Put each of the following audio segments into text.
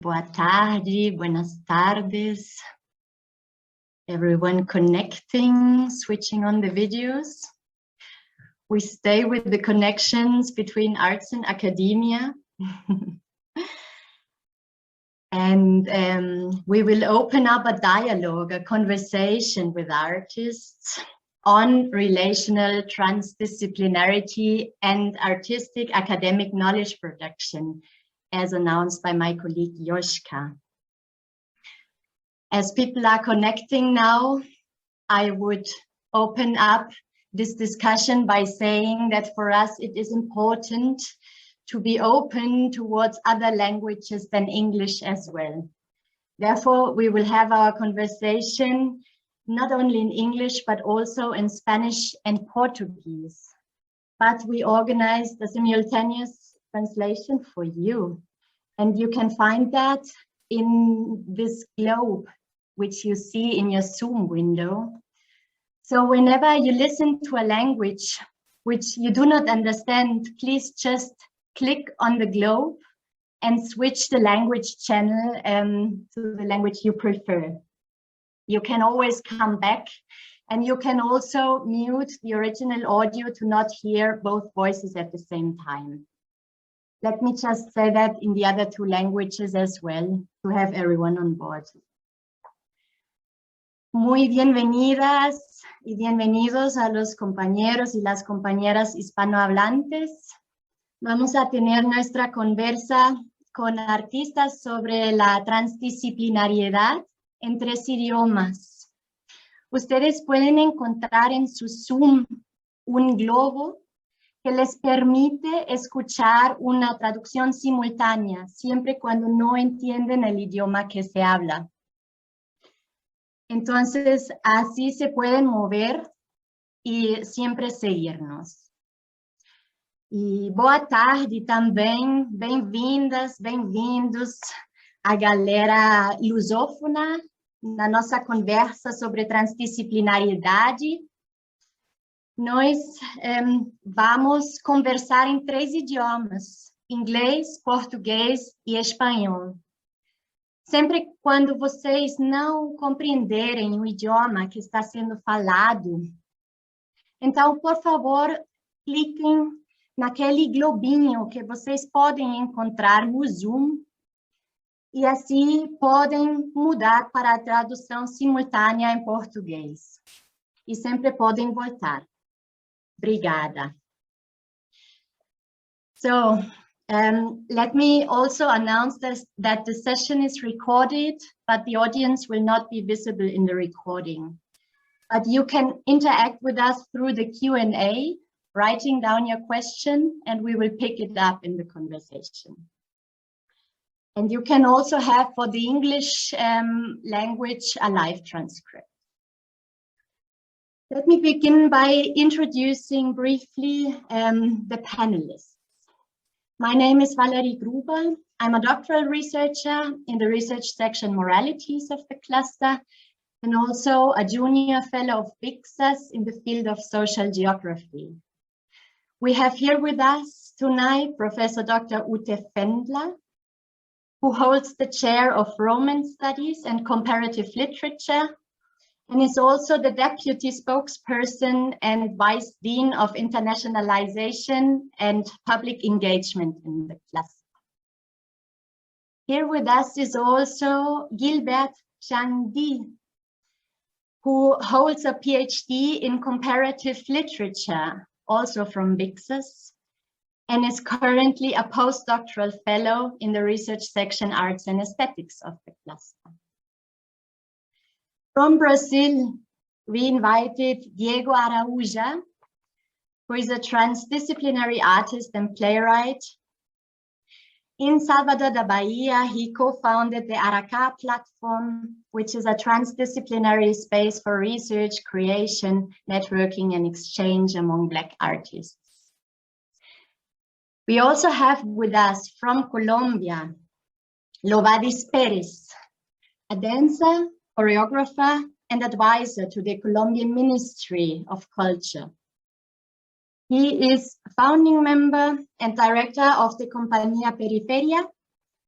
Boa tarde, buenas tardes. Everyone connecting, switching on the videos. We stay with the connections between arts and academia. And we will open up a dialogue, a conversation with artists on relational transdisciplinarity and artistic academic knowledge production, as announced by my colleague Joschka. As people are connecting now, I would open up this discussion by saying that for us it is important to be open towards other languages than English as well. Therefore, we will have our conversation not only in English, but also in Spanish and Portuguese. But we organized a simultaneous translation for you. And you can find that in this globe, which you see in your Zoom window. So whenever you listen to a language which you do not understand, please just click on the globe and switch the language channel to the language you prefer. You can always come back, and you can also mute the original audio to not hear both voices at the same time. Let me just say that in the other two languages as well, to have everyone on board. Muy bienvenidas y bienvenidos a los compañeros y las compañeras hispanohablantes. Vamos a tener nuestra conversa con artistas sobre la transdisciplinariedad en 3 idiomas. Ustedes pueden encontrar en su Zoom un globo que les permite escuchar una traducción simultánea, siempre cuando no entienden el idioma que se habla. Entonces, así se pueden mover y siempre seguirnos. E boa tarde também, bem-vindas, bem-vindos à galera lusófona na nossa conversa sobre transdisciplinariedade. Nós vamos conversar em 3 idiomas, inglês, português e espanhol. Sempre quando vocês não compreenderem o idioma que está sendo falado, então, por favor, cliquem naquele globinho que vocês podem encontrar no Zoom e assim podem mudar para a tradução simultânea em português. E sempre podem voltar. Obrigada. So, let me also announce that the session is recorded, but the audience will not be visible in the recording. But you can interact with us through the Q&A, writing down your question, and we will pick it up in the conversation. And you can also have, for the English language, a live transcript. Let me begin by introducing briefly the panelists. My name is Valerie Gruber. I'm a doctoral researcher in the research section Moralities of the cluster, and also a junior fellow of BIXAS in the field of social geography. We have here with us tonight Professor Dr. Ute Fendler, who holds the chair of Romance Studies and Comparative Literature, and is also the deputy spokesperson and vice dean of internationalization and public engagement in the cluster. Here with us is also Gilbert Chandi, who holds a PhD in comparative literature, also from BIXAS, and is currently a postdoctoral fellow in the research section Arts and Aesthetics of the cluster. From Brazil, we invited Diego Araújo, who is a transdisciplinary artist and playwright. In Salvador da Bahia, he co-founded the Aracá platform, which is a transdisciplinary space for research, creation, networking, and exchange among Black artists. We also have with us from Colombia, Lovadis Perez, a dancer, choreographer, and advisor to the Colombian Ministry of Culture. He is founding member and director of the Compañía Periferia,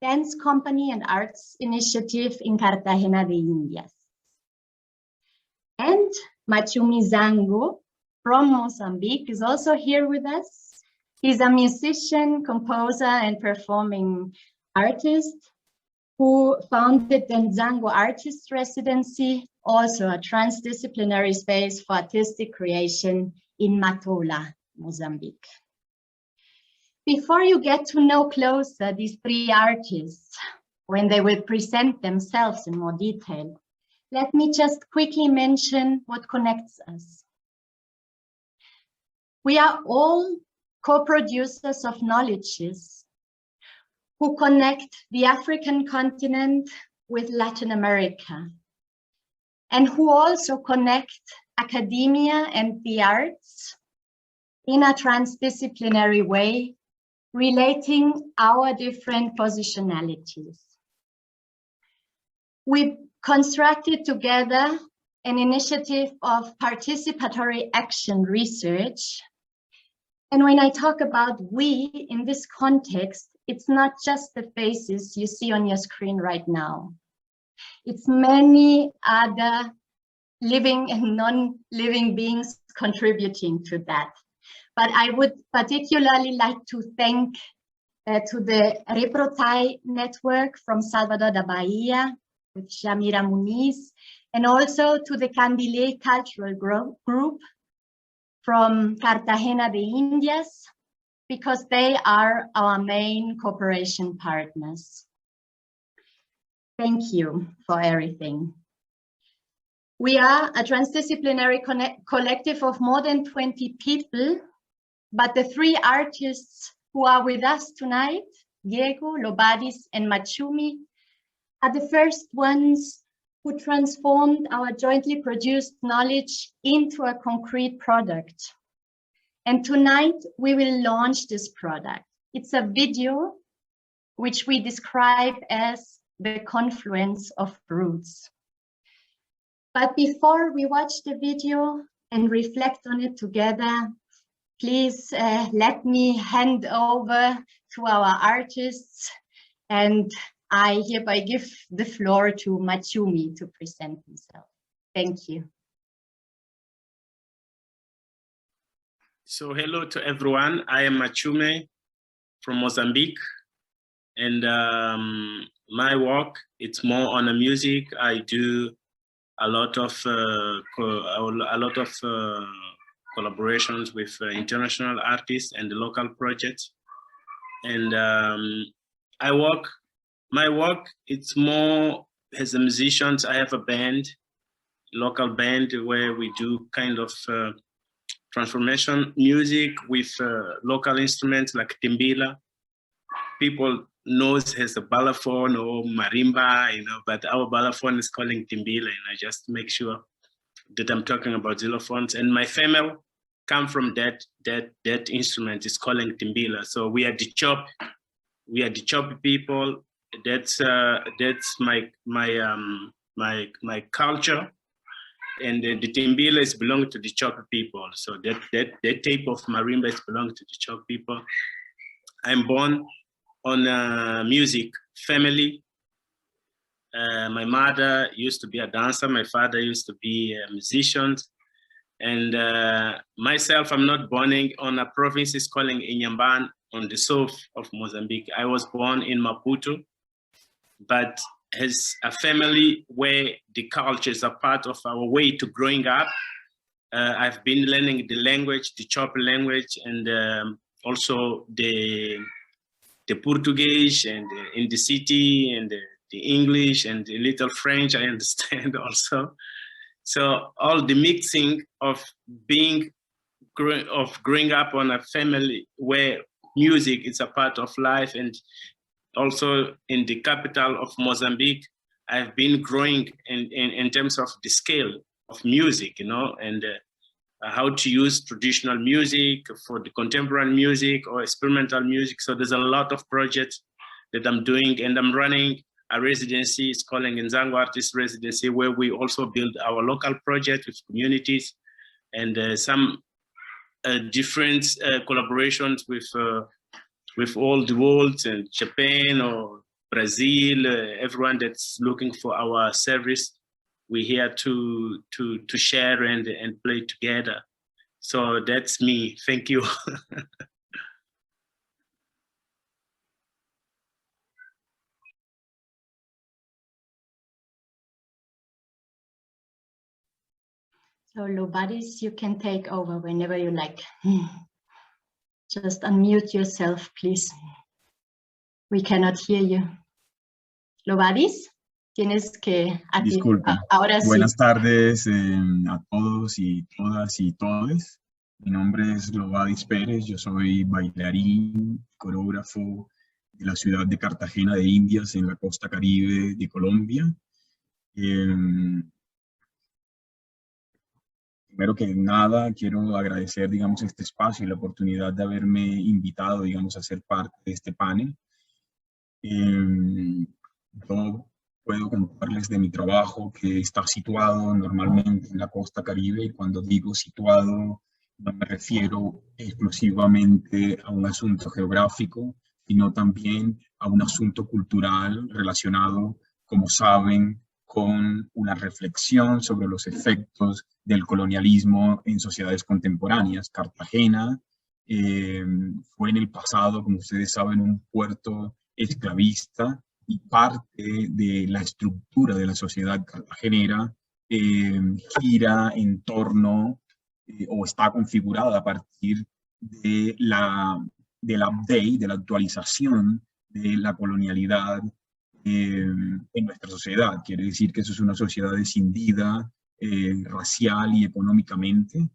dance company and arts initiative in Cartagena de Indias. And Machumi Zango from Mozambique is also here with us. He's a musician, composer, and performing artist who founded the Nzango Artist Residency, also a transdisciplinary space for artistic creation in Matola, Mozambique. Before you get to know closer these three artists, when they will present themselves in more detail, let me just quickly mention what connects us. We are all co-producers of knowledges who connect the African continent with Latin America, and who also connect academia and the arts in a transdisciplinary way, relating our different positionalities. We constructed together an initiative of participatory action research. And when I talk about we in this context, it's not just the faces you see on your screen right now. It's many other living and non-living beings contributing to that. But I would particularly like to thank to the Reprotai network from Salvador da Bahia with Shamira Muniz, and also to the Candile Cultural Group from Cartagena de Indias, because they are our main cooperation partners. Thank you for everything. We are a transdisciplinary collective of more than 20 people, but the three artists who are with us tonight, Diego, Lobadis, and Machumi, are the first ones who transformed our jointly produced knowledge into a concrete product. And tonight we will launch this product. It's a video which we describe as the confluence of roots. But before we watch the video and reflect on it together, please let me hand over to our artists, and I hereby give the floor to Machumi to present himself. Thank you. So hello to everyone. I am Machumi from Mozambique, and my work, it's more on the music. I do a lot of collaborations with international artists and the local projects. And my work, it's more as a musician. I have a band, local band, where we do kind of transformation music with local instruments like timbila. People knows as a balafon or marimba, you know, but our balafon is calling timbila, and I just make sure that I'm talking about xylophones. And my family come from that instrument is calling timbila. So we are the chop people. That's my culture, and the timbila is belong to the chop people. So that type of marimba is belong to the chop people. I'm born on a music family. My mother used to be a dancer. My father used to be a musician. And myself, I'm not born on a province is calling Inhambane on the south of Mozambique. I was born in Maputo, but as a family where the culture is a part of our way to growing up, I've been learning the language, the Chop language, and also the Portuguese, and in the city, and the English, and the little French I understand also. So all the mixing of growing up on a family where music is a part of life, and also in the capital of Mozambique, I've been growing in terms of the scale of music, you know, and how to use traditional music for the contemporary music or experimental music. So there's a lot of projects that I'm doing, and I'm running a residency. It's calling Nzango Artist Residency, where we also build our local project with communities, and some different collaborations with all the world, and Japan or Brazil, everyone that's looking for our service. We're here to share and play together. So that's me. Thank you. So Lobadis, you can take over whenever you like. Just unmute yourself, please. We cannot hear you. Lobadis, tienes que... Disculpe. Ahora sí. Buenas tardes a todos y todas y todes. Mi nombre es Lobadis Pérez, yo soy bailarín, coreógrafo de la ciudad de Cartagena de Indias, en la costa caribe de Colombia. Primero que nada, quiero agradecer, digamos, este espacio y la oportunidad de haberme invitado, digamos, a ser parte de este panel. Yo puedo contarles de mi trabajo, que está situado normalmente en la costa caribe, y cuando digo situado no me refiero exclusivamente a un asunto geográfico, sino también a un asunto cultural relacionado, como saben, con una reflexión sobre los efectos del colonialismo en sociedades contemporáneas. Cartagena fue en el pasado, como ustedes saben, un puerto esclavista, y parte de la estructura de la sociedad cartagenera gira en torno o está configurada a partir de del update, de la actualización de la colonialidad en nuestra sociedad. Quiere decir que eso es una sociedad escindida racial y económicamente,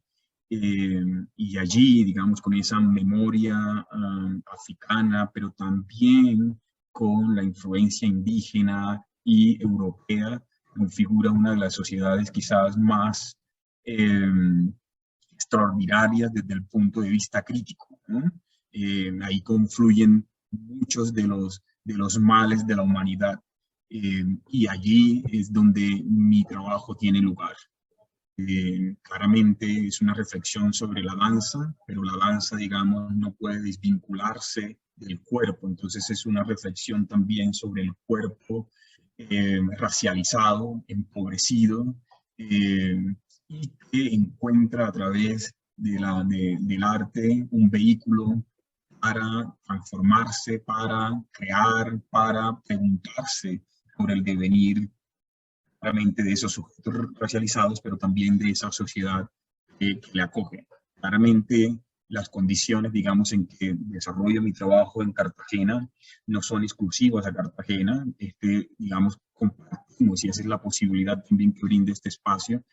y allí, digamos, con esa memoria africana, pero también con la influencia indígena y europea, configura una de las sociedades quizás más extraordinarias desde el punto de vista crítico, ¿no? Ahí confluyen muchos de los males de la humanidad, y allí es donde mi trabajo tiene lugar. Claramente es una reflexión sobre la danza, pero la danza, digamos, no puede desvincularse del cuerpo. Entonces es una reflexión también sobre el cuerpo racializado, empobrecido, y que encuentra a través del arte un vehículo para transformarse, para crear, para preguntarse sobre el devenir claramente de esos sujetos racializados, pero también de esa sociedad que le acoge. Claramente las condiciones, digamos, en que desarrollo mi trabajo en Cartagena no son exclusivas a Cartagena. Digamos, compartimos, y esa es la posibilidad también que brinda este espacio,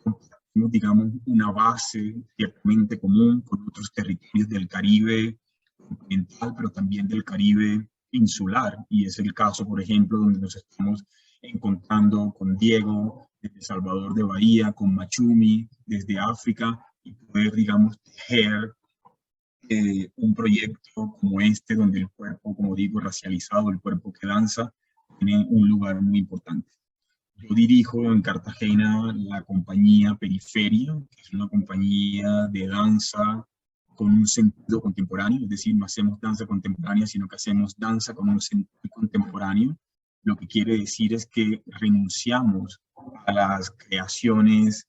compartimos, digamos, una base ciertamente común con otros territorios del Caribe continental, pero también del Caribe insular, y es el caso, por ejemplo, donde nos estamos encontrando con Diego desde Salvador de Bahía, con Machumi desde África, y poder, digamos, tejer un proyecto como este, donde el cuerpo, como digo, racializado, el cuerpo que danza, tiene un lugar muy importante. Yo dirijo en Cartagena la compañía Periferia, que es una compañía de danza con un sentido contemporáneo, es decir, no hacemos danza contemporánea, sino que hacemos danza con un sentido contemporáneo. Lo que quiere decir es que renunciamos a las creaciones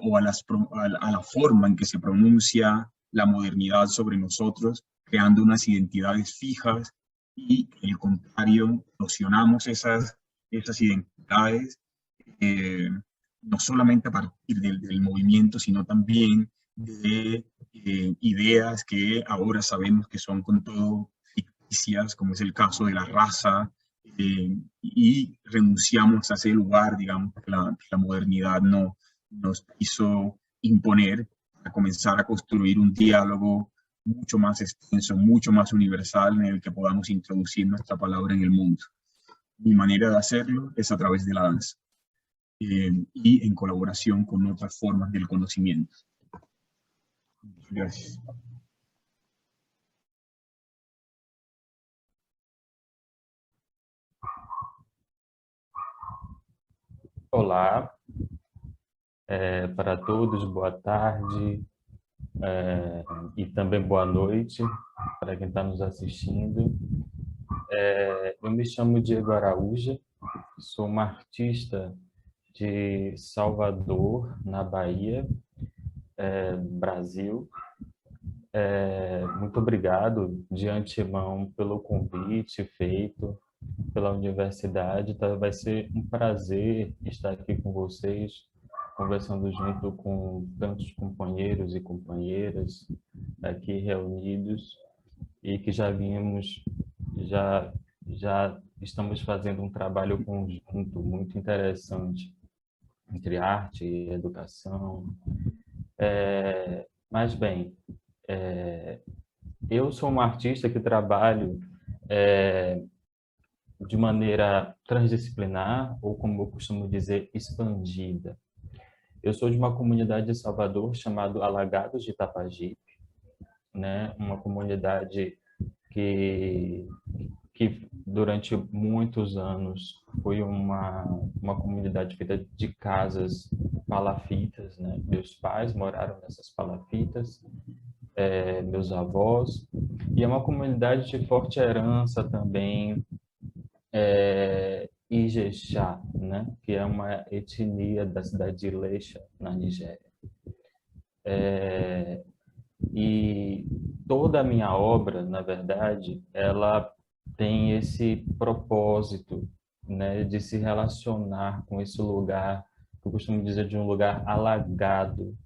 o a la forma en que se pronuncia la modernidad sobre nosotros, creando unas identidades fijas, y al contrario, erosionamos esas identidades, no solamente a partir del movimiento, sino también de ideas que ahora sabemos que son con todo ficticias, como es el caso de la raza, y renunciamos a ese lugar, digamos, que la modernidad no nos quiso imponer, a comenzar a construir un diálogo mucho más extenso, mucho más universal, en el que podamos introducir nuestra palabra en el mundo. Mi manera de hacerlo es a través de la danza, y en colaboración con otras formas del conocimiento. Gracias. Olá, para todos, boa tarde e também boa noite para quem está nos assistindo. Eu me chamo Diego Araújo, sou uma artista de Salvador, na Bahia, Brasil. Muito obrigado de antemão pelo convite feito pela universidade. Tá? Vai ser um prazer estar aqui com vocês, conversando junto com tantos companheiros e companheiras aqui reunidos e que já estamos fazendo um trabalho conjunto muito interessante entre arte e educação. Mas bem, eu sou uma artista que trabalho de maneira transdisciplinar, ou como eu costumo dizer, expandida. Eu sou de uma comunidade de Salvador chamada Alagados de Itapajipe, né? Uma comunidade que durante muitos anos foi uma comunidade feita de casas palafitas, né? Meus pais moraram nessas palafitas, meus avós, e é uma comunidade de forte herança também, Ijexá, né? Que é uma etnia da cidade de Ilesha, na Nigéria. E toda a minha obra, na verdade, ela tem esse propósito, né, de se relacionar com esse lugar, que eu costumo dizer de um lugar alagado.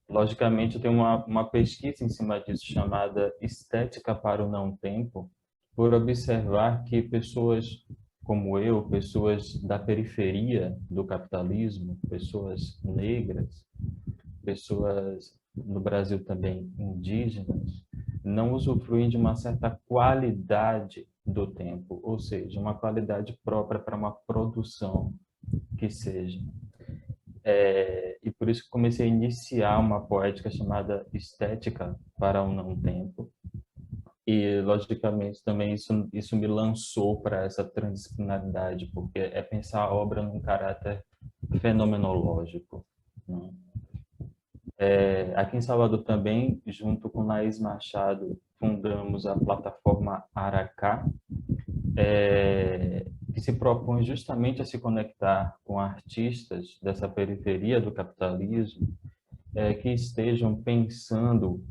Logicamente, eu tenho uma pesquisa em cima disso chamada Estética para o Não-Tempo, por observar que pessoas como eu, pessoas da periferia do capitalismo, pessoas negras, pessoas no Brasil também indígenas, não usufruem de uma certa qualidade do tempo, ou seja, uma qualidade própria para uma produção que seja. E por isso que comecei a iniciar uma poética chamada Estética para o Não-Tempo. E, logicamente, também isso me lançou para essa transdisciplinaridade, porque é pensar a obra num caráter fenomenológico, né? Aqui em Salvador também, junto com Laís Machado, fundamos a plataforma Aracá, que se propõe justamente a se conectar com artistas dessa periferia do capitalismo, que estejam pensando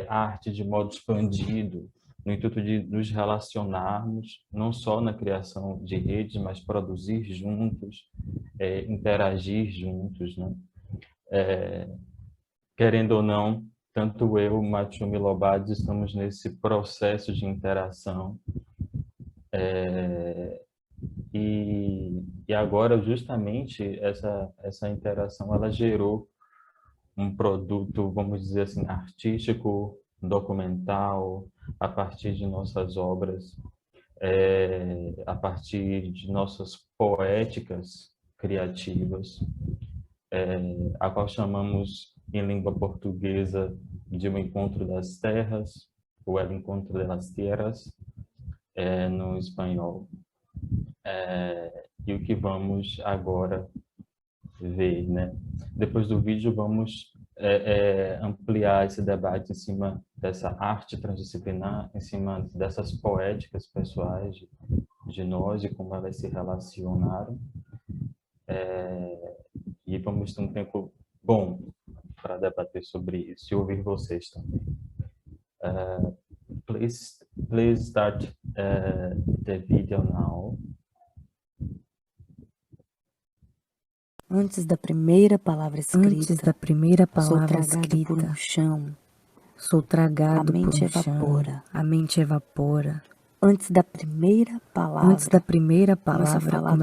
arte de modo expandido, no intuito de nos relacionarmos, não só na criação de redes, mas produzir juntos, interagir juntos, né? Querendo ou não, tanto eu, Matiumi Lobades, estamos nesse processo de interação. E agora, justamente, essa interação, ela gerou um produto, vamos dizer assim, artístico, documental, a partir de nossas obras, a partir de nossas poéticas criativas, a qual chamamos em língua portuguesa de O Encontro das Terras, ou El Encontro de las Tierras, no espanhol. E o que vamos agora ver, né? Depois do vídeo vamos ampliar esse debate em cima dessa arte transdisciplinar, em cima dessas poéticas pessoais de nós e como elas se relacionaram. E vamos ter um tempo bom para debater sobre isso e ouvir vocês também. Please start the video now. Antes da primeira palavra escrita, sou tragado por um chão, a mente evapora, Antes da primeira palavra, começa a falar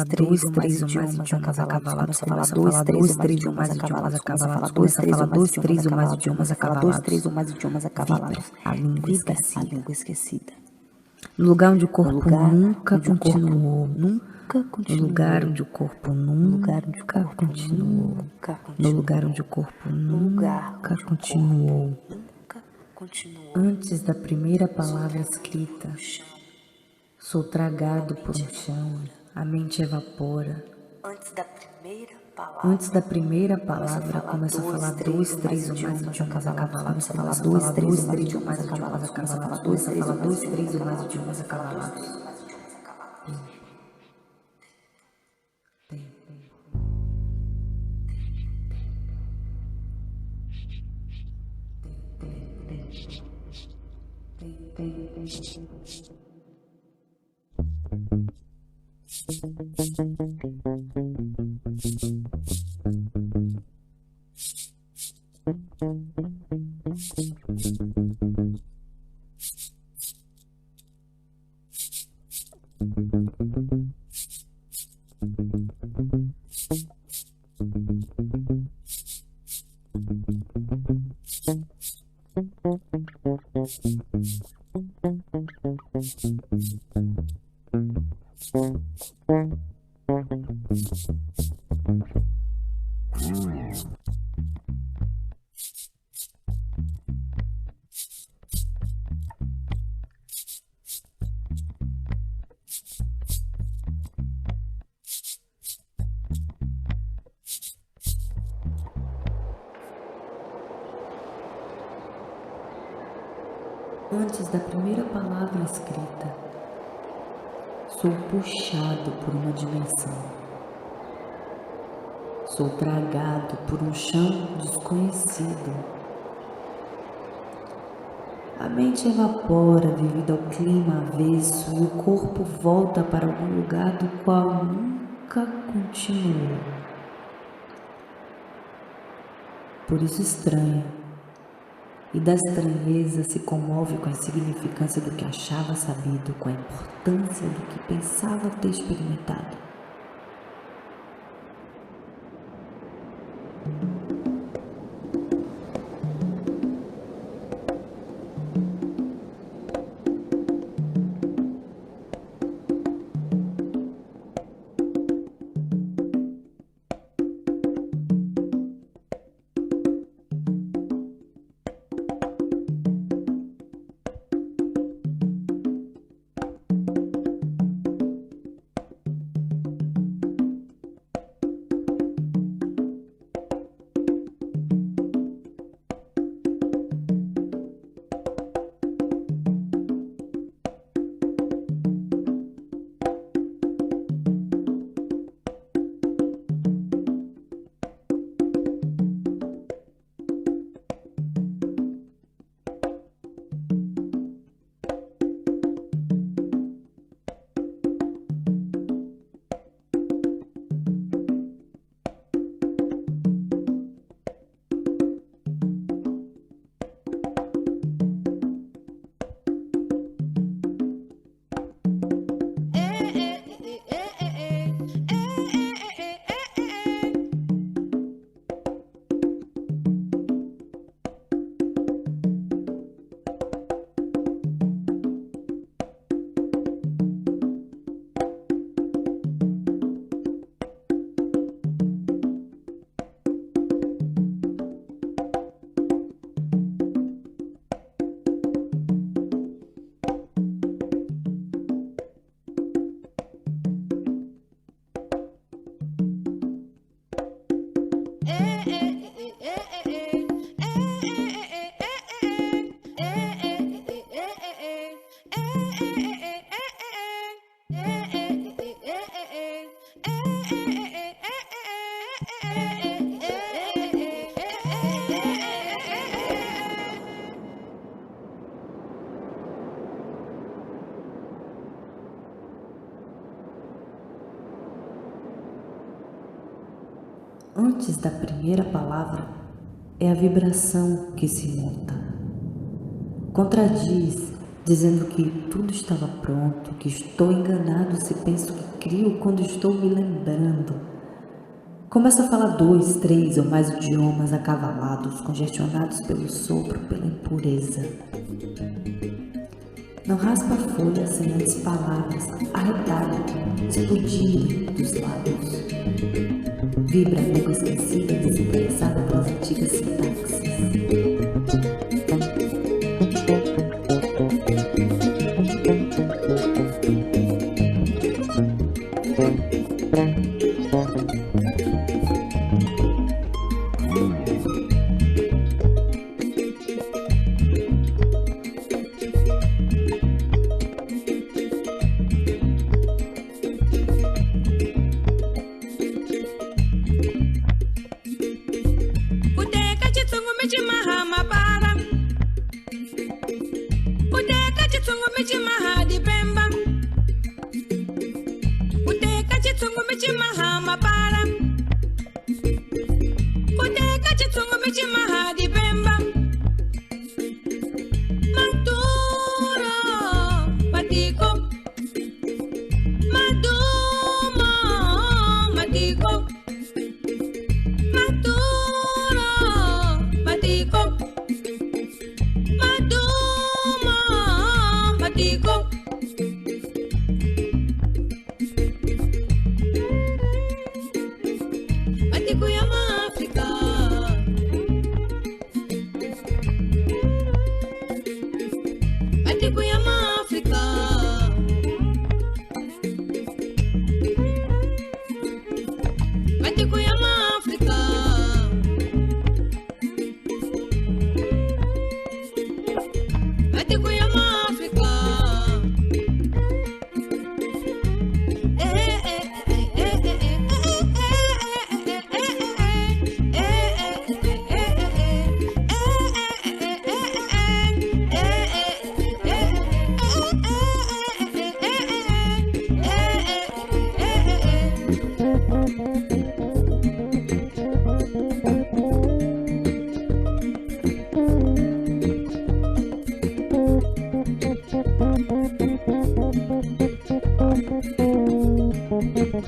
dois, três idiomas a cavalados, começa a falar dois, três idiomas a cavalados, começa a falar dois, três ou mais idiomas a cavalados. A língua esquecida. No lugar onde o corpo nunca continuou. No lugar onde o corpo nunca continuou. No lugar onde o corpo nunca continuou. Antes da primeira palavra escrita, sou tragado por um chão, a mente evapora. Antes da primeira Antes da primeira palavra, começa a falar dois, três ou mais idiomas a cavalar. Começa a falar dois, três ou mais idiomas a cavalar. Começa a falar dois, três ou mais idiomas a cavalar. Antes da primeira palavra escrita, sou puxado por uma dimensão. Sou tragado por um chão desconhecido. A mente evapora devido ao clima avesso e o corpo volta para algum lugar do qual nunca continuou. Por isso estranha. E da estranheza se comove com a insignificância do que achava sabido, com a importância do que pensava ter experimentado. Antes da primeira palavra é a vibração que se monta. Contradiz, dizendo que tudo estava pronto, que estou enganado se penso que crio quando estou me lembrando. Começa a falar 2, 3 ou mais idiomas acavalados, congestionados pelo sopro, pela impureza. Não raspa a folha sem antes palavras, arretalho, explodirem dos lábios. Vibra a língua esquecida, desinteressada pelas antigas sintaxes. Antes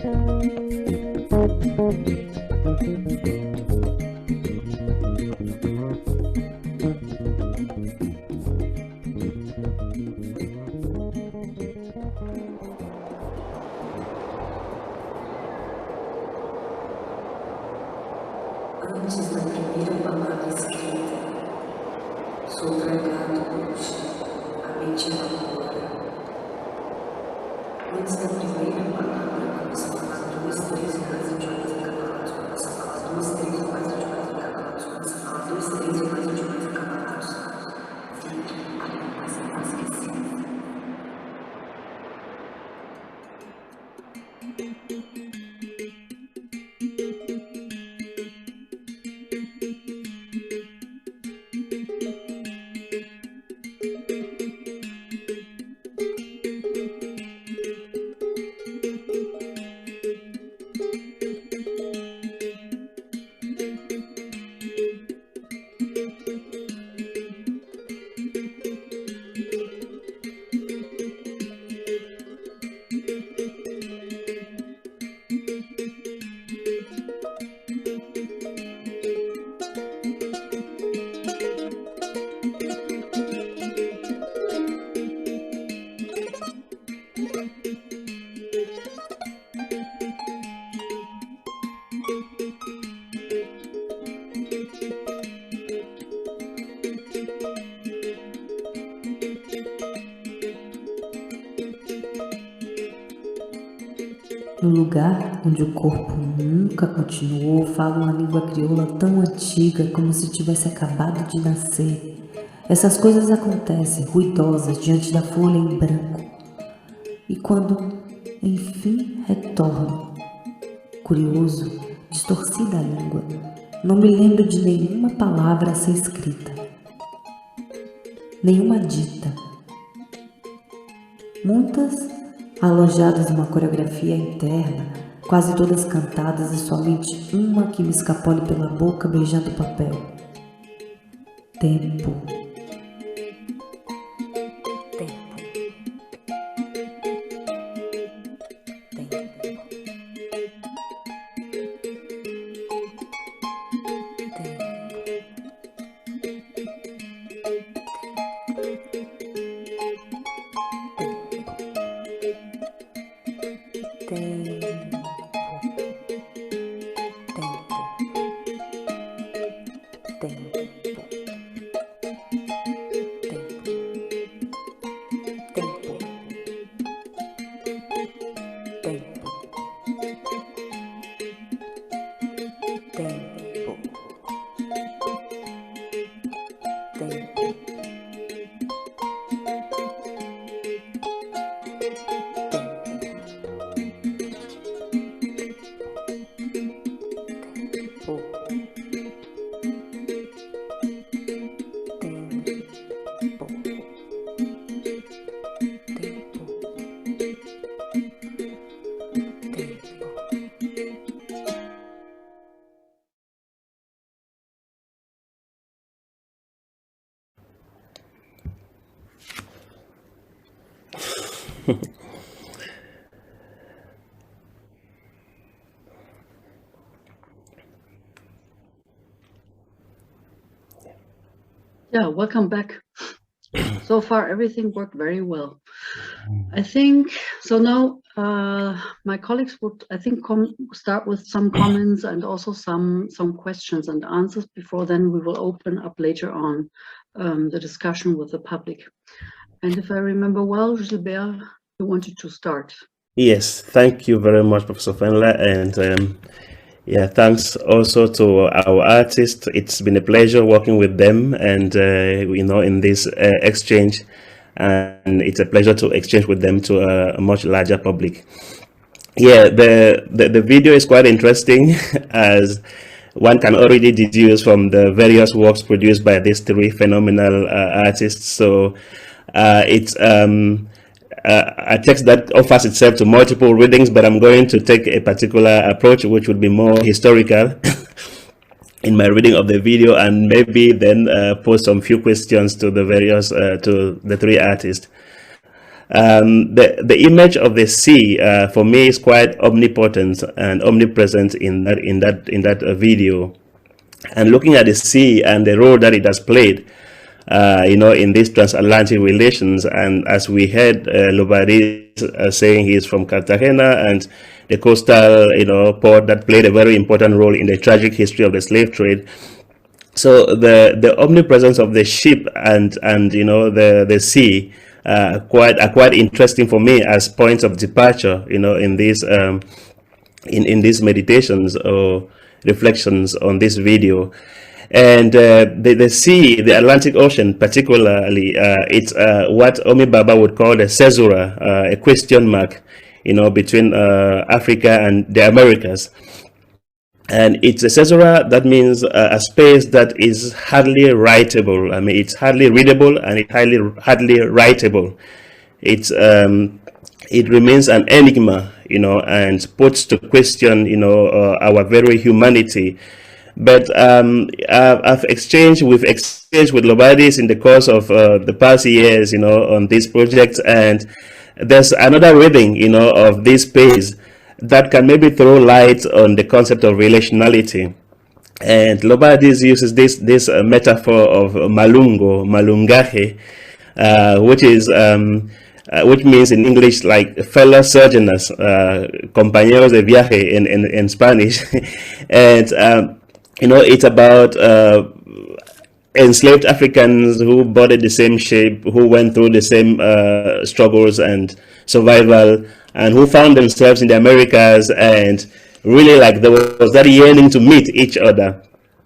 da primeira palavra escrita, sou tragado pelo chão, a mente evapora. Antes da primeira palavra, começa a falar 2, 3 mais idiomas acabados, começa a falar 2, 3 mais idiomas acabados, começa a falar 2, 3 mais idiomas acabados. Fique ali, mas não esquecido. No lugar onde o corpo nunca continuou, falo uma língua crioula tão antiga como se tivesse acabado de nascer. Essas coisas acontecem, ruidosas, diante da folha em branco. E quando, enfim, retorno, curioso, distorcida a língua, não me lembro de nenhuma palavra a ser escrita, nenhuma dita. Muitas alojadas numa coreografia interna, quase todas cantadas e somente uma que me escapole pela boca beijando o papel. Tempo. Yeah, welcome back. So far, everything worked very well. I think, so now my colleagues would, I think, start with some comments and also some questions and answers. Before then, we will open up later on the discussion with the public. And if I remember well, Gilbert, you wanted to start. Yes, thank you very much, Professor Fenler. And yeah, thanks also to our artists. It's been a pleasure working with them and, you know, in this exchange. And it's a pleasure to exchange with them to a much larger public. Yeah, the video is quite interesting as one can already deduce from the various works produced by these three phenomenal artists. So it's a text that offers itself to multiple readings, but I'm going to take a particular approach, which would be more historical in my reading of the video, and maybe then pose some few questions to the various, to the three artists. The image of the sea for me is quite omnipotent and omnipresent in that video. And looking at the sea and the role that it has played, in these transatlantic relations, and as we heard Lobadis saying, he is from Cartagena, and the coastal, port that played a very important role in the tragic history of the slave trade. So the omnipresence of the ship and the sea are quite interesting for me as points of departure, in these meditations or reflections on this video. And the sea, the Atlantic Ocean particularly, it's what Omi Baba would call a caesura, a question mark, between Africa and the Americas. And it's a caesura, that means a space that is hardly writable. I mean, it's hardly readable and it's hardly writable. It remains an enigma, and puts to question, our very humanity. But we've exchanged with Lobadis in the course of the past years, on this project, and there's another reading, of this space that can maybe throw light on the concept of relationality. And Lobadis uses this metaphor of malungaje, which means in English like fellow sojourners, compañeros de viaje in Spanish. And it's about enslaved Africans who boarded the same ship, who went through the same struggles and survival, and who found themselves in the Americas, and really there was that yearning to meet each other.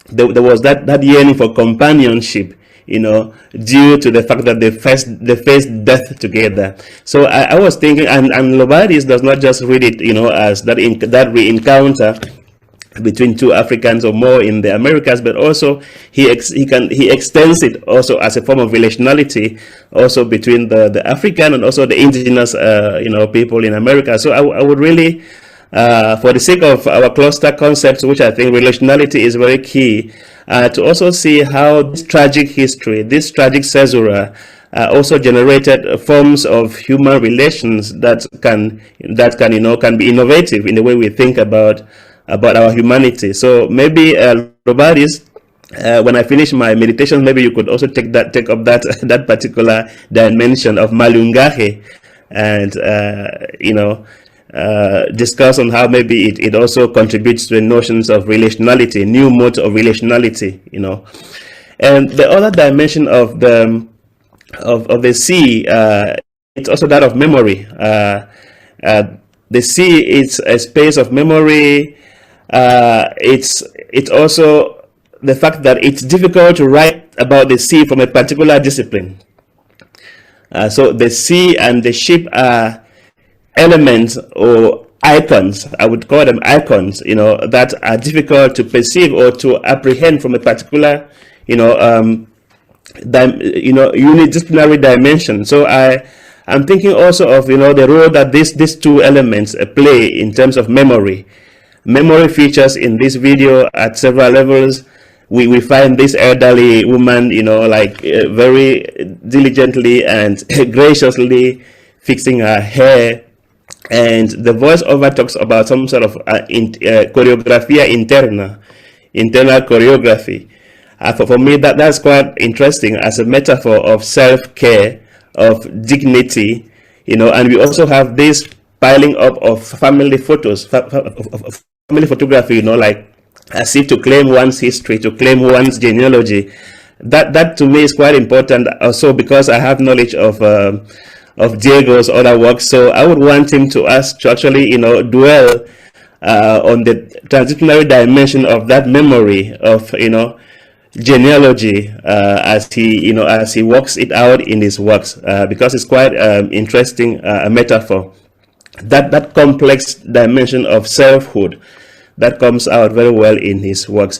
There was that yearning for companionship, due to the fact that they faced death together. So I was thinking, and Lobadis does not just read it, as that re-encounter between two Africans or more in the Americas, but also he extends it also as a form of relationality, also between the African and also the indigenous people in America. So I would really, for the sake of our cluster concepts, which I think relationality is very key, to also see how this tragic history, this tragic caesura, also generated forms of human relations that can be innovative in the way we think about our humanity. So maybe Lobadis, when I finish my meditation, maybe you could also take up that particular dimension of malungaje, and discuss on how maybe it also contributes to the notions of relationality, new modes of relationality, And the other dimension of the sea, it's also that of memory. The sea is a space of memory. It's also the fact that it's difficult to write about the sea from a particular discipline. So the sea and the ship are elements or icons, I would call them icons, that are difficult to perceive or to apprehend from a particular, unidisciplinary dimension. So I'm thinking also of, the role that these two elements play in terms of memory. Memory features in this video at several levels. We find this elderly woman, very diligently and graciously fixing her hair, and the voiceover talks about some sort of choreografía internal choreography. For me, that's quite interesting as a metaphor of self-care, of dignity, and we also have this piling up of family photos, of family photography, as if to claim one's history, to claim one's genealogy. That to me is quite important also, because I have knowledge of Diego's other works. So I would want him to actually, dwell on the transitionary dimension of that memory of, genealogy, as he works it out in his works, because it's quite interesting metaphor. That complex dimension of selfhood that comes out very well in his works.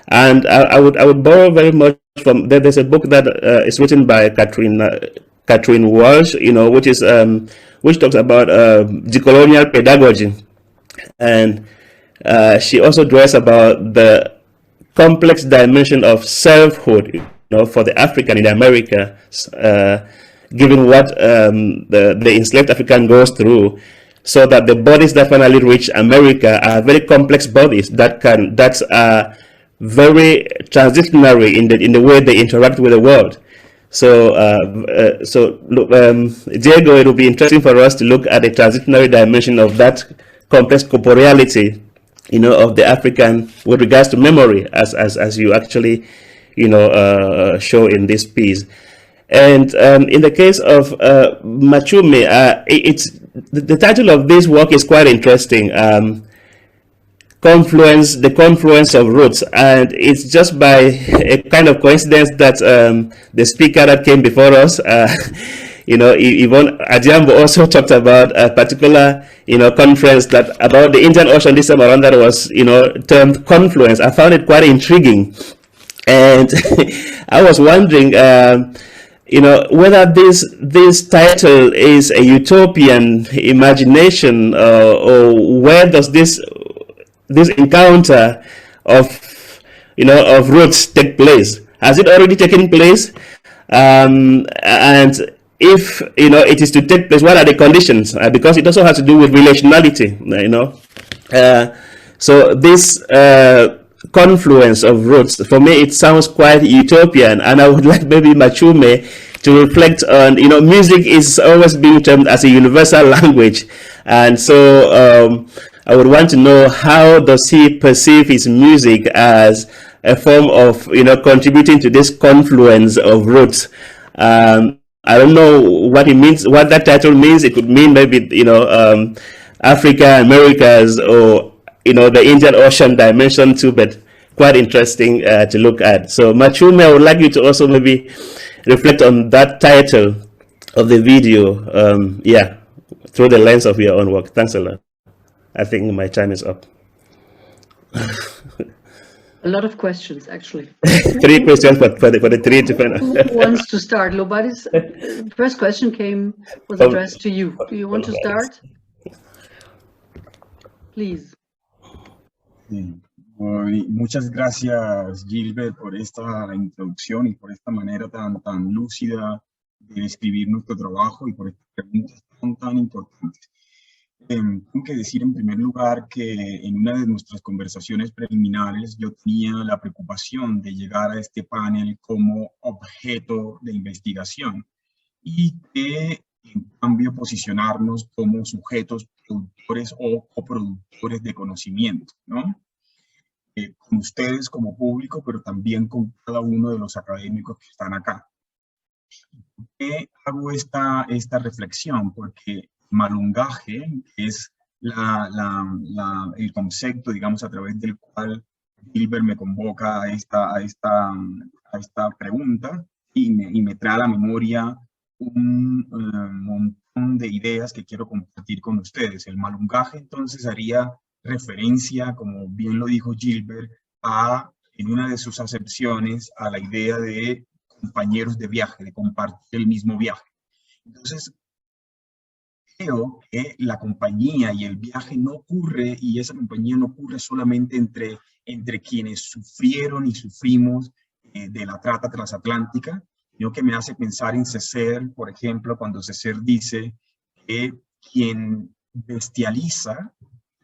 And I would borrow very much from there's a book that is written by Catherine Walsh, which talks about decolonial pedagogy, and she also dwells about the complex dimension of selfhood, for the African in America, given what the enslaved African goes through, so that the bodies that finally reach America are very complex bodies that are very transdisciplinary in the way they interact with the world. So, Diego, it will be interesting for us to look at the transdisciplinary dimension of that complex corporeality, of the African with regards to memory, as you actually, show in this piece. And in the case of Machume, the title of this work is quite interesting. The confluence of roots, and it's just by a kind of coincidence that the speaker that came before us, Yvonne Adjambo, also talked about a particular conference that about the Indian Ocean this time around that was termed Confluence. I found it quite intriguing, and I was wondering whether this title is a utopian imagination, or where does this encounter of roots take place? Has it already taken place? And if it is to take place, what are the conditions? Because it also has to do with relationality, so this confluence of roots, for me, it sounds quite utopian, and I would like maybe Machume to reflect on, music is always being termed as a universal language, and so I would want to know, how does he perceive his music as a form of, contributing to this confluence of roots? I don't know what it means, what that title means. It could mean maybe, Africa, Americas, or, the Indian Ocean dimension too, but quite interesting to look at. So Machume, I would like you to also maybe reflect on that title of the video, through the lens of your own work. Thanks a lot. I think my time is up. A lot of questions, actually. 3 questions for the 3 different. Who wants to start? Lobaris, first question was addressed to you. Do you want to start? Please. Muchas gracias, Gilbert, por esta introducción y por esta manera tan lúcida de describir nuestro trabajo y por estas preguntas tan importantes. Tengo que decir en primer lugar que en una de nuestras conversaciones preliminares yo tenía la preocupación de llegar a este panel como objeto de investigación y de, en cambio, posicionarnos como sujetos productores o coproductores de conocimiento, ¿no? Con ustedes como público, pero también con cada uno de los académicos que están acá. ¿Por qué hago esta reflexión? Porque malungaje es el concepto, digamos, a través del cual Gilbert me convoca a esta pregunta y me trae a la memoria un montón de ideas que quiero compartir con ustedes. El malungaje entonces haría referencia, como bien lo dijo Gilbert, en una de sus acepciones a la idea de compañeros de viaje, de compartir el mismo viaje. Entonces, creo que la compañía y el viaje no ocurre, y esa compañía no ocurre solamente entre quienes sufrieron y sufrimos de la trata transatlántica, sino que me hace pensar en Césaire, por ejemplo, cuando Césaire dice que quien bestializa,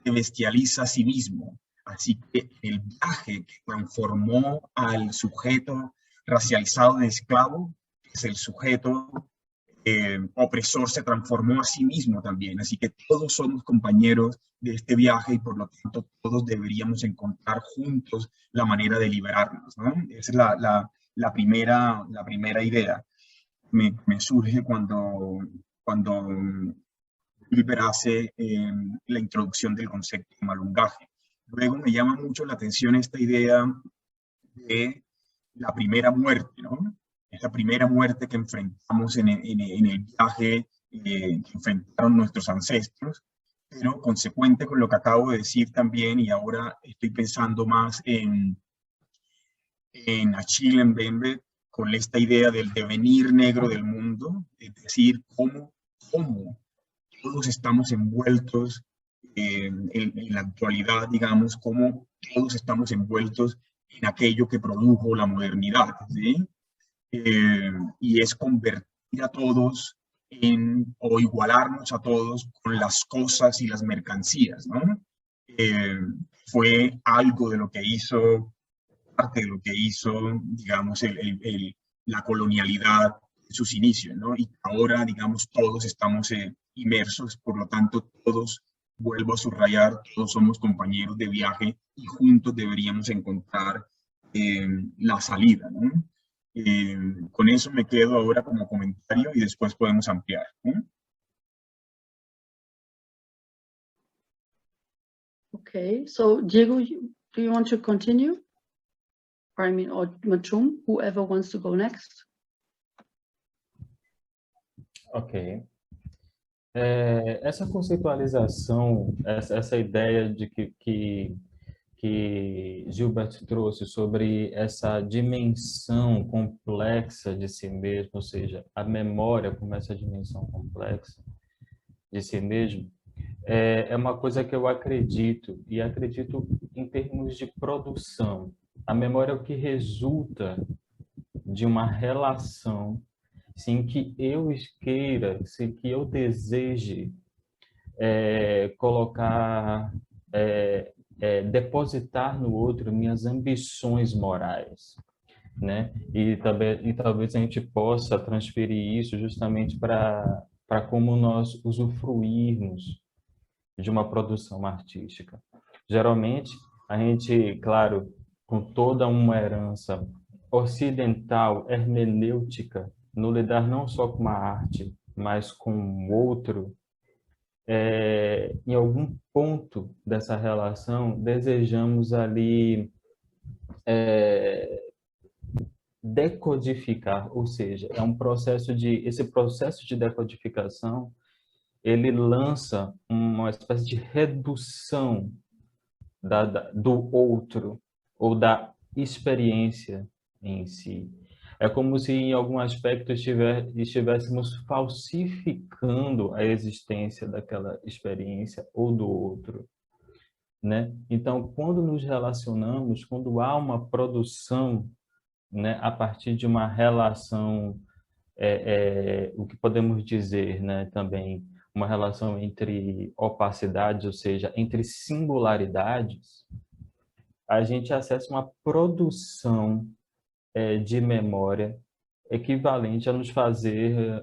se bestializa a sí mismo. Así que el viaje que transformó al sujeto racializado de esclavo, que es el sujeto opresor, se transformó a sí mismo también. Así que todos somos compañeros de este viaje y por lo tanto todos deberíamos encontrar juntos la manera de liberarnos, ¿no? Esa es la primera idea. Me surge cuando Gilbert hace la introducción del concepto de malungaje. Luego me llama mucho la atención esta idea de la primera muerte, ¿no? Es la primera muerte que enfrentamos en el viaje que enfrentaron nuestros ancestros, pero consecuente con lo que acabo de decir también, y ahora estoy pensando más en Achille Mbembe, con esta idea del devenir negro del mundo, es decir, cómo todos estamos envueltos en la actualidad, digamos, cómo todos estamos envueltos en aquello que produjo la modernidad, ¿sí? Y es convertir a todos o igualarnos a todos con las cosas y las mercancías, ¿no? Fue algo de lo que hizo, parte de lo que hizo, digamos, la colonialidad en sus inicios, ¿no? Y ahora, digamos, todos estamos inmersos, por lo tanto, todos, vuelvo a subrayar, todos somos compañeros de viaje y juntos deberíamos encontrar la salida, ¿no? Con eso me quedo ahora como comentario y después podemos ampliar, ¿no? Okay, so Diego, do you want to continue? Or I mean, or Machum, whoever wants to go next. Ok. Essa conceitualização, essa ideia de que Gilbert trouxe sobre essa dimensão complexa de si mesmo, ou seja, a memória como essa dimensão complexa de si mesmo, é uma coisa que eu acredito, e acredito em termos de produção. A memória é o que resulta de uma relação sem que eu queira, sem que eu deseje colocar, depositar no outro minhas ambições morais, né? E talvez a gente possa transferir isso justamente para como nós usufruirmos de uma produção artística. Geralmente, a gente, claro, com toda uma herança ocidental, hermenêutica, no lidar não só com a arte, mas com o outro, em algum ponto dessa relação, desejamos ali decodificar, ou seja, esse processo de decodificação, ele lança uma espécie de redução do outro, ou da experiência em si. É como se, em algum aspecto, estivéssemos falsificando a existência daquela experiência ou do outro, né? Então, quando nos relacionamos, quando há uma produção, né, a partir de uma relação, o que podemos dizer, né, também, uma relação entre opacidades, ou seja, entre singularidades, a gente acessa uma produção de memória equivalente a nos fazer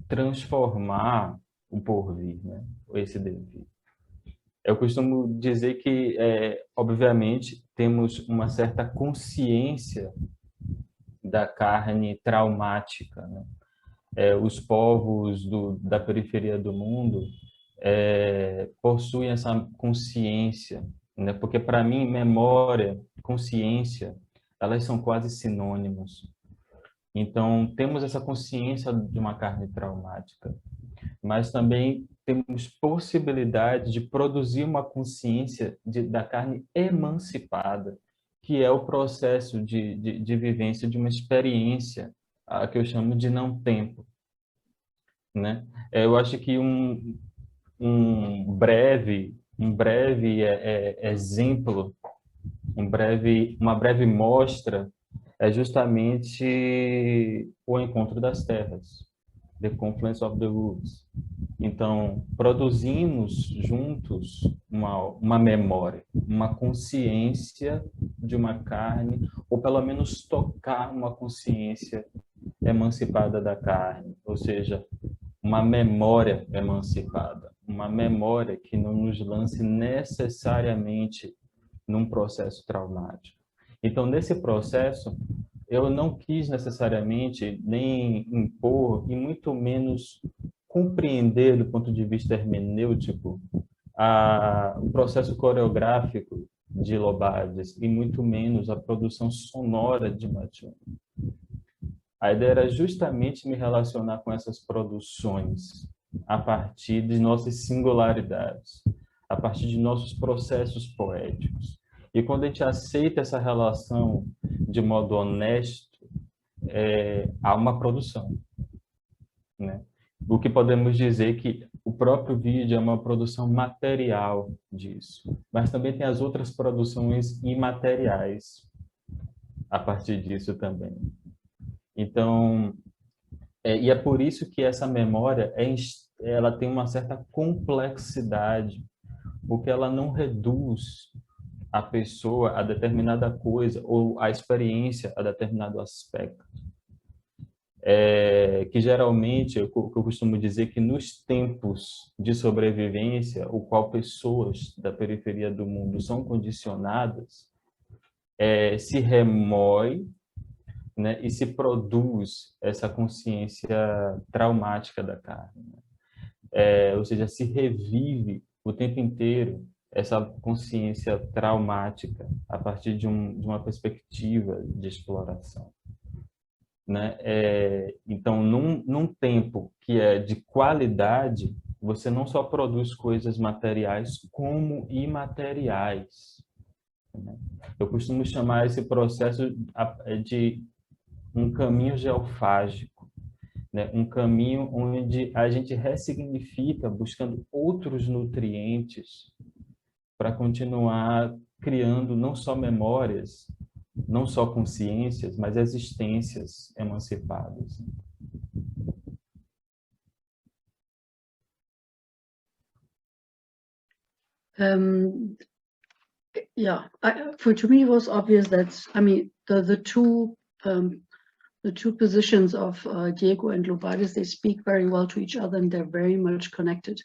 transformar o porvir, né? Esse devir. Eu costumo dizer que, obviamente, temos uma certa consciência da carne traumática, né? Os povos da periferia do mundo possuem essa consciência, né? Porque, para mim, memória, consciência, elas são quase sinônimos. Então, temos essa consciência de uma carne traumática, mas também temos possibilidade de produzir uma consciência da carne emancipada, que é o processo de vivência de uma experiência, a que eu chamo de não-tempo, né? Eu acho que um breve exemplo, uma breve mostra é justamente o encontro das terras, The Confluence of the Woods. Então, produzimos juntos uma memória, uma consciência de uma carne, ou pelo menos tocar uma consciência emancipada da carne, ou seja, uma memória emancipada, uma memória que não nos lance necessariamente num processo traumático. Então, nesse processo, eu não quis necessariamente nem impor, e muito menos compreender do ponto de vista hermenêutico o processo coreográfico de Lobades, e muito menos a produção sonora de Machum. A ideia era justamente me relacionar com essas produções a partir de nossas singularidades, a partir de nossos processos poéticos. E quando a gente aceita essa relação de modo honesto, há uma produção, né? O que podemos dizer que o próprio vídeo é uma produção material disso, mas também tem as outras produções imateriais a partir disso também. Então, E é por isso que essa memória ela tem uma certa complexidade, porque ela não reduz a pessoa a determinada coisa ou a experiência a determinado aspecto. Que geralmente, eu costumo dizer que nos tempos de sobrevivência, o qual pessoas da periferia do mundo são condicionadas, se remói, né, e se produz essa consciência traumática da carne, né? Ou seja, se revive o tempo inteiro essa consciência traumática a partir de uma perspectiva de exploração, né? Então, num tempo que é de qualidade, você não só produz coisas materiais, como imateriais, né? Eu costumo chamar esse processo de um caminho geofágico, né? Um caminho onde a gente ressignifica, buscando outros nutrientes para continuar criando não só memórias, não só consciências, mas existências emancipadas. Yeah, to me it was obvious that, I mean, the two positions of Diego and Lobades, they speak very well to each other and they're very much connected.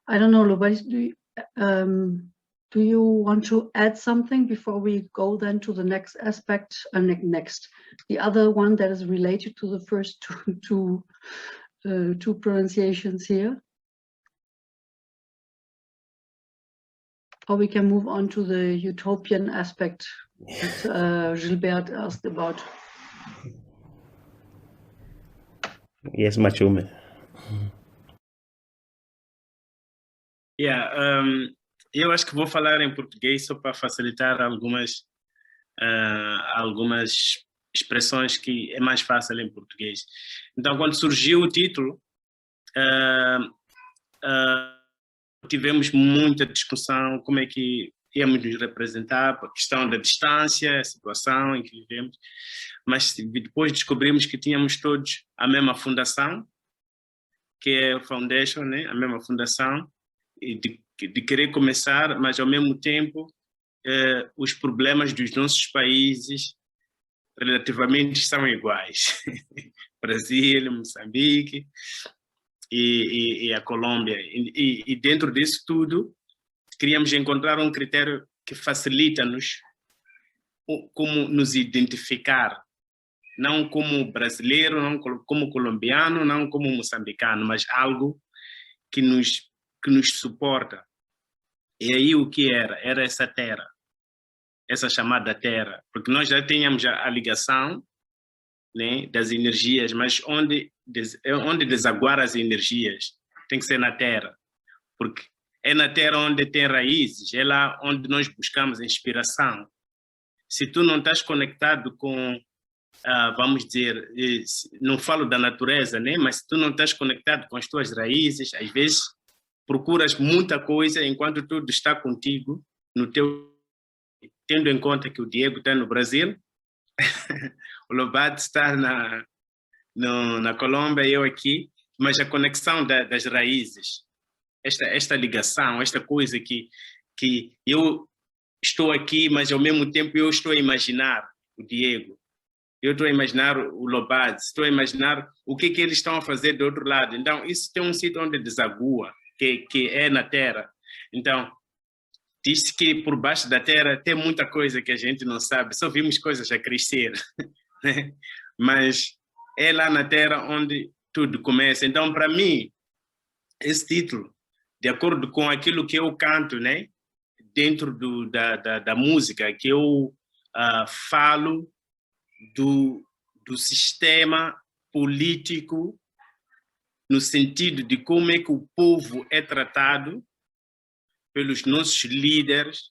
I don't know, Lobades, do you want to add something before we go then to the next aspect, the other one that is related to the first two pronunciations here? Or we can move on to the utopian aspect that Gilbert asked about. Yes, Machume. Yeah, eu acho que vou falar em português só para facilitar algumas expressões que é mais fácil em português. Então, quando surgiu o título, tivemos muita discussão como é que íamos nos representar, a questão da distância, a situação em que vivemos, mas depois descobrimos que tínhamos todos a mesma fundação, que é a Foundation, né? A mesma fundação, e de querer começar, mas ao mesmo tempo os problemas dos nossos países relativamente são iguais. Brasil, Moçambique e a Colômbia. E dentro disso tudo, queríamos encontrar um critério que facilita-nos como nos identificar, não como brasileiro, não como colombiano, não como moçambicano, mas algo que nos suporta. E aí o que era? Era essa terra, essa chamada terra, porque nós já tínhamos a ligação, né, das energias, mas onde desaguar as energias tem que ser na terra, porque é na terra onde tem raízes, é lá onde nós buscamos inspiração. Se tu não estás conectado com, vamos dizer, não falo da natureza, né, mas se tu não estás conectado com as tuas raízes, às vezes procuras muita coisa enquanto tudo está contigo, tendo em conta que o Diego está no Brasil, o Lobades está na Colômbia e eu aqui, mas a conexão das raízes, esta ligação, esta coisa que eu estou aqui, mas ao mesmo tempo eu estou a imaginar o Diego, eu estou a imaginar o Lobades, estou a imaginar o que eles estão a fazer do outro lado. Então, isso tem um sítio onde desagua, que é na terra. Então, diz-se que por baixo da terra tem muita coisa que a gente não sabe, só vimos coisas a crescer, né? Mas é lá na terra onde tudo começa. Então, para mim, esse título, de acordo com aquilo que eu canto, né, dentro da música, que eu falo do sistema político, no sentido de como é que o povo é tratado pelos nossos líderes,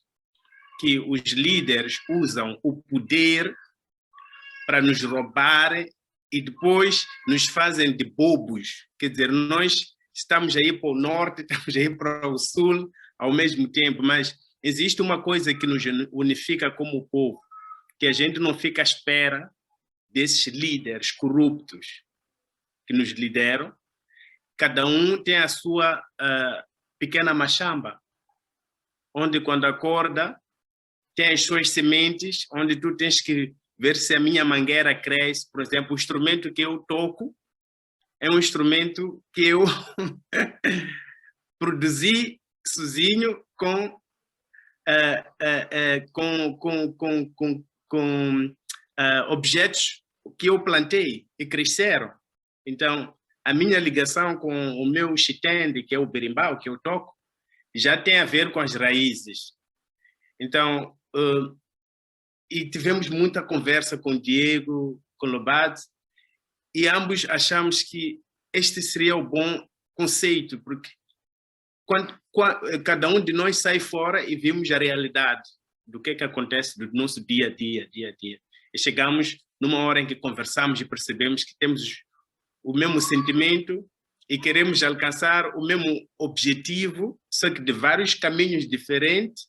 que os líderes usam o poder para nos roubar e depois nos fazem de bobos. Quer dizer, nós estamos aí para o norte, estamos aí para o sul ao mesmo tempo, mas existe uma coisa que nos unifica como povo, que a gente não fica à espera desses líderes corruptos. que nos lideram. Cada um tem a sua pequena machamba, onde quando acorda, tem as suas sementes, onde tu tens que ver se a minha mangueira cresce. Por exemplo, o instrumento que eu toco é um instrumento que eu produzi sozinho com objetos que eu plantei e cresceram. Então, a minha ligação com o meu chitende, que é o berimbau que eu toco, já tem a ver com as raízes. Então, e tivemos muita conversa com o Diego, com o Lobade, e ambos achamos que este seria o bom conceito, porque quando cada um de nós sai fora e vimos a realidade do que acontece do nosso dia a dia. E chegamos numa hora em que conversamos e percebemos que temos o mesmo sentimento e queremos alcançar o mesmo objetivo, só que de vários caminhos diferentes.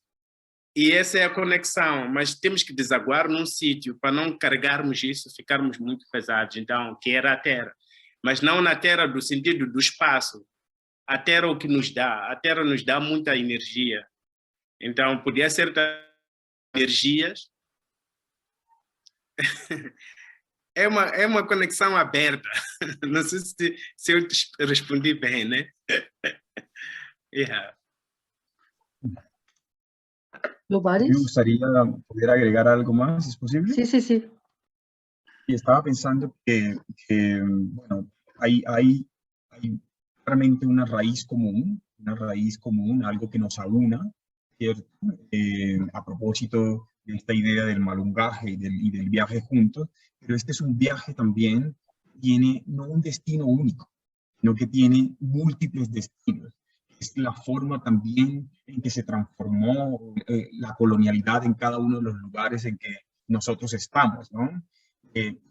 E essa é a conexão, mas temos que desaguar num sítio para não carregarmos isso, ficarmos muito pesados. Então, que era a Terra. Mas não na Terra do sentido do espaço. A Terra é o que nos dá. A Terra nos dá muita energia. Então, podia ser energias. É uma conexão aberta. Não sei se eu te respondi bem, né? Yeah. Me gustaría poder agregar algo más, ¿es posible? Sí, sí, sí. Y estaba pensando que bueno, hay claramente una raíz común, algo que nos aúna, ¿cierto? A propósito de esta idea del malungaje y del viaje juntos, pero este es un viaje también que tiene no un destino único, sino que tiene múltiples destinos. Es la forma también en que se transformó la colonialidad en cada uno de los lugares en que nosotros estamos, ¿no?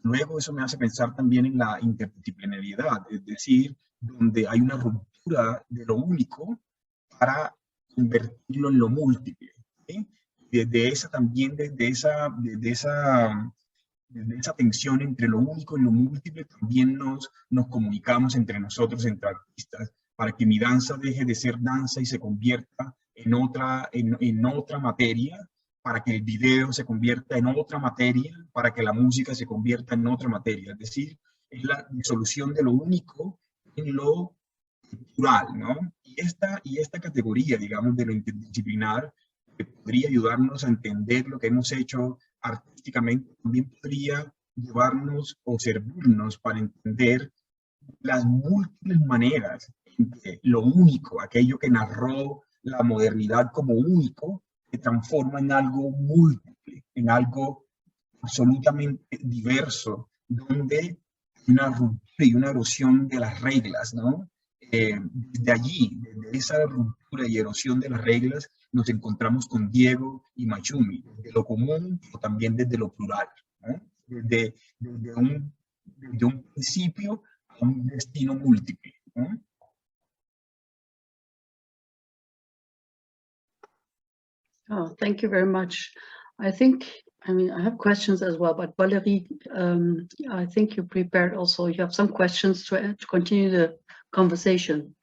Luego eso me hace pensar también en la interdisciplinariedad, es decir, donde hay una ruptura de lo único para convertirlo en lo múltiple, ¿sí? Desde esa tensión entre lo único y lo múltiple también nos comunicamos entre nosotros, entre artistas, para que mi danza deje de ser danza y se convierta en otra materia, para que el video se convierta en otra materia, para que la música se convierta en otra materia. Es decir, es la disolución de lo único en lo cultural, ¿no? Y esta categoría, digamos, de lo interdisciplinar, que podría ayudarnos a entender lo que hemos hecho artísticamente, también podría llevarnos o servirnos para entender las múltiples maneras en que lo único, aquello que narró la modernidad como único, se transforma en algo múltiple, en algo absolutamente diverso, donde hay una ruptura y una erosión de las reglas, ¿no? Desde allí, desde esa ruptura y erosión de las reglas, nos encontramos con Diego y Machumi, desde lo común, pero también desde lo plural, ¿no? Desde un principio a un destino múltiple, ¿no? Oh, thank you very much. I have questions as well, but Valerie, I think you prepared also, you have some questions to continue the conversation.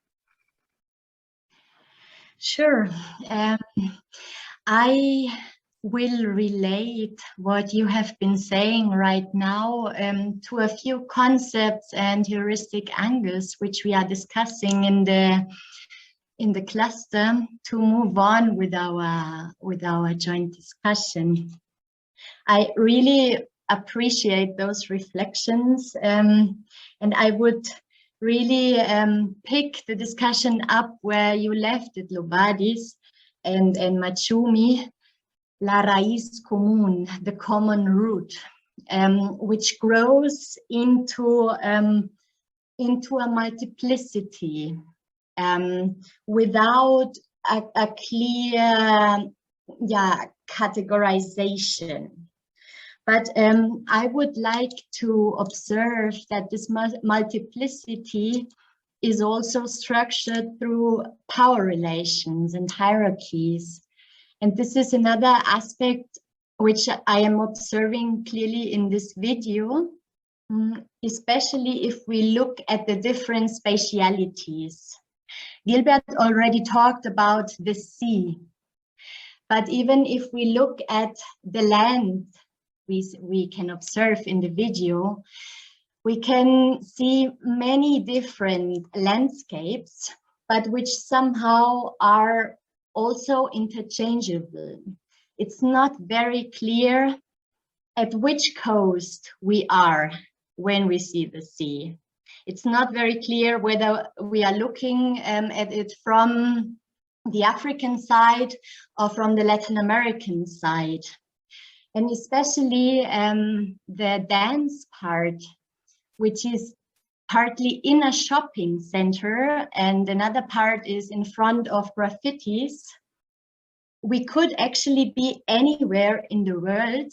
Sure. I will relate what you have been saying right now to a few concepts and heuristic angles which we are discussing in the cluster to move on with our joint discussion. I really appreciate those reflections, and I would really pick the discussion up where you left it, Lobadis and Machumi, la raíz común, the common root, which grows into a multiplicity without a clear categorization. But I would like to observe that this multiplicity is also structured through power relations and hierarchies. And this is another aspect which I am observing clearly in this video, especially if we look at the different spatialities. Gilbert already talked about the sea, but even if we look at the land we can observe in the video, we can see many different landscapes, but which somehow are also interchangeable. It's not very clear at which coast we are when we see the sea. It's not very clear whether we are looking at it from the African side or from the Latin American side. And especially the dance part, which is partly in a shopping center and another part is in front of graffitis. We could actually be anywhere in the world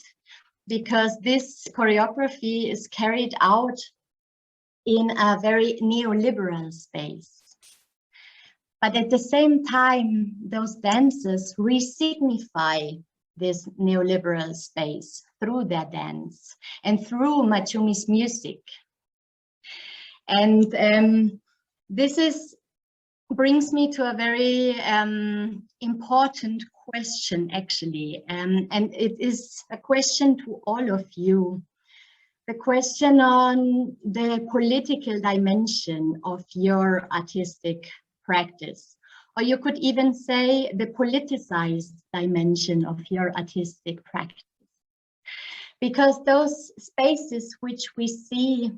because this choreography is carried out in a very neoliberal space. But at the same time, those dances re-signify this neoliberal space through their dance and through Machumi's music. And this brings me to a very important question, actually, and it is a question to all of you. The question on the political dimension of your artistic practice, or you could even say the politicized dimension of your artistic practice. Because those spaces which we see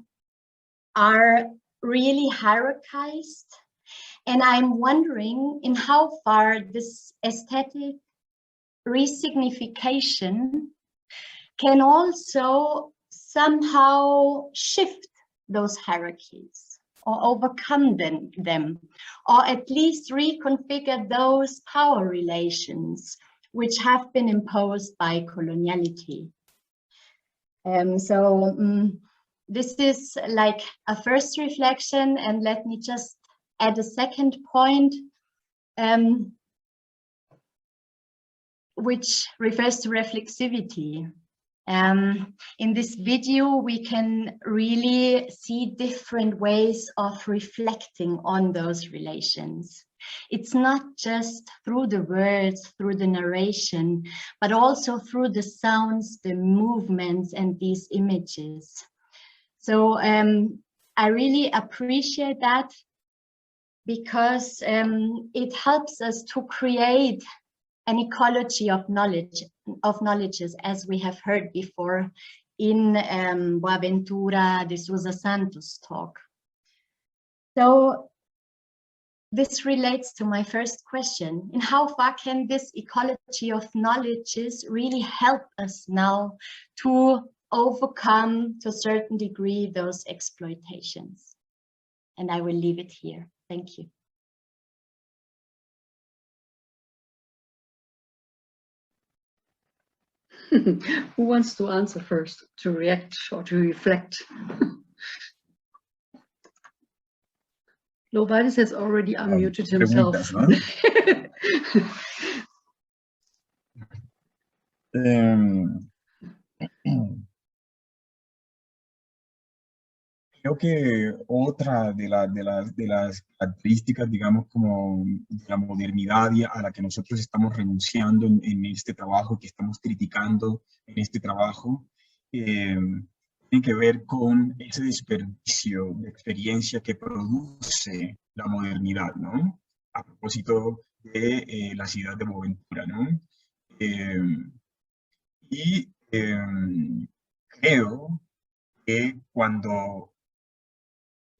are really hierarchized, and I'm wondering in how far this aesthetic resignification can also somehow shift those hierarchies or overcome them, or at least reconfigure those power relations which have been imposed by coloniality. This is like a first reflection, and let me just add a second point, which refers to reflexivity. In this video, we can really see different ways of reflecting on those relations. It's not just through the words, through the narration, but also through the sounds, the movements, and these images. So I really appreciate that because it helps us to create an ecology of knowledges, as we have heard before in Boaventura de Sousa Santos' talk. So this relates to my first question. In how far can this ecology of knowledges really help us now to overcome, to a certain degree, those exploitations? And I will leave it here. Thank you. Who wants to answer first, to react or to reflect? Lovalis has already unmuted himself. Creo que otra de las características, digamos, como de la modernidad a la que nosotros estamos renunciando en este trabajo, que estamos criticando en este trabajo, tiene que ver con ese desperdicio de experiencia que produce la modernidad, ¿no? A propósito de la ciudad de Boaventura, ¿no? Creo que cuando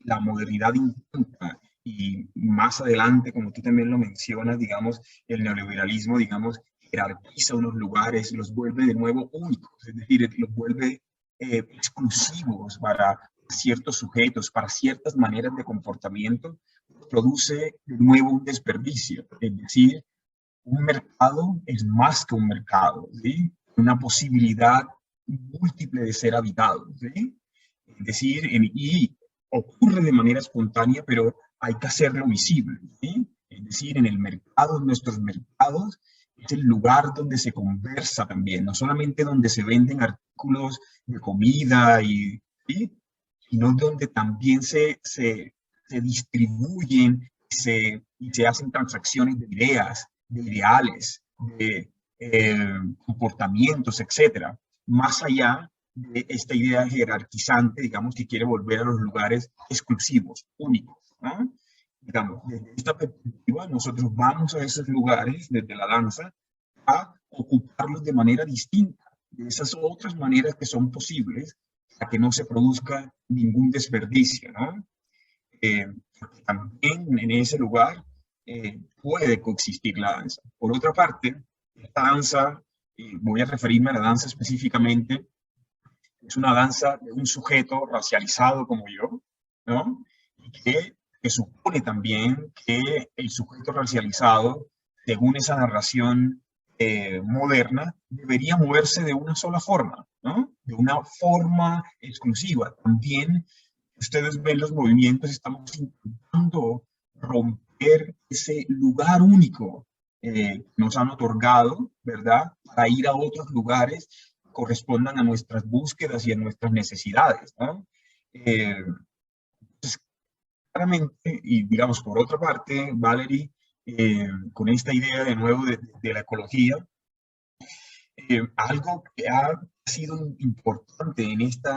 la modernidad intenta, y más adelante, como tú también lo mencionas, digamos, el neoliberalismo, digamos, jerarquiza unos lugares, los vuelve de nuevo únicos, es decir, los vuelve exclusivos para ciertos sujetos, para ciertas maneras de comportamiento, produce de nuevo un desperdicio. Es decir, un mercado es más que un mercado, ¿sí? Una posibilidad múltiple de ser habitado, ¿sí? Es decir, y ocurre de manera espontánea, pero hay que hacerlo visible, ¿sí? Es decir, en el mercado, en nuestros mercados, es el lugar donde se conversa también, no solamente donde se venden artículos de comida, ¿sí? sino donde también se distribuyen y se hacen transacciones de ideas, de ideales, de comportamientos, etcétera, más allá de esta idea jerarquizante, digamos, que quiere volver a los lugares exclusivos, únicos, ¿no? Digamos, desde esta perspectiva, nosotros vamos a esos lugares, desde la danza, a ocuparlos de manera distinta, de esas otras maneras que son posibles, para que no se produzca ningún desperdicio, ¿no? Porque también en ese lugar puede coexistir la danza. Por otra parte, esta danza, voy a referirme a la danza específicamente, es una danza de un sujeto racializado como yo, ¿no? Y que supone también que el sujeto racializado, según esa narración moderna, debería moverse de una sola forma, ¿no? De una forma exclusiva. También ustedes ven los movimientos, estamos intentando romper ese lugar único que nos han otorgado, ¿verdad? Para ir a otros lugares que correspondan a nuestras búsquedas y a nuestras necesidades, ¿no? Entonces, claramente, y digamos por otra parte, Valerie, con esta idea de nuevo de la ecología, algo que ha sido importante en este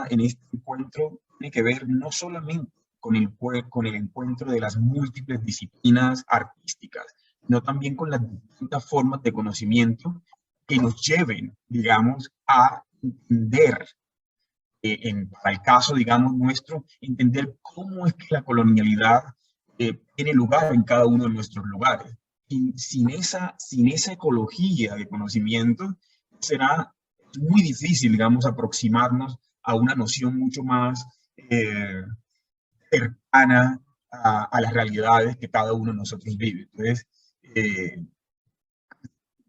encuentro tiene que ver no solamente con el encuentro de las múltiples disciplinas artísticas, sino también con las distintas formas de conocimiento que nos lleven, digamos, a entender, para el caso, digamos, nuestro, entender cómo es que la colonialidad tiene lugar en cada uno de nuestros lugares. Sin esa ecología de conocimiento, será muy difícil, digamos, aproximarnos a una noción mucho más cercana a las realidades que cada uno de nosotros vive. Entonces,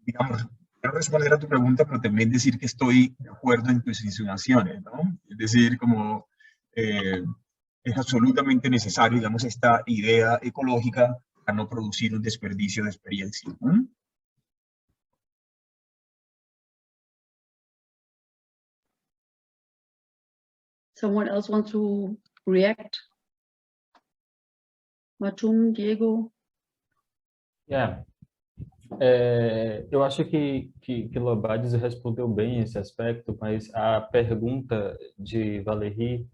digamos, quiero responder a tu pregunta, pero también decir que estoy de acuerdo en tus insinuaciones, ¿no? Es decir, como es absolutamente necesario, digamos, esta idea ecológica para no producir un desperdicio de experiencia, ¿no? Someone else want to react? Matum, Diego? Yeah. Eu acho que Lobades respondeu bem esse aspecto, mas a pergunta de Valérie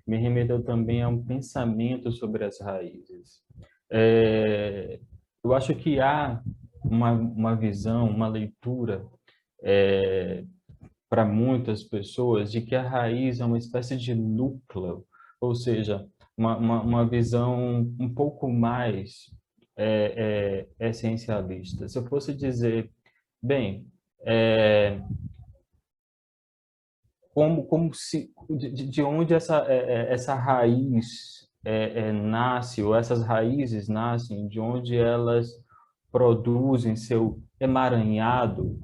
me remeteu também a um pensamento sobre as raízes. Eu acho que há uma visão, uma leitura para muitas pessoas de que a raiz é uma espécie de núcleo, ou seja, uma visão um pouco mais essencialista. Se eu fosse dizer, bem, como se de onde essa raiz nasce, ou essas raízes nascem, de onde elas produzem seu emaranhado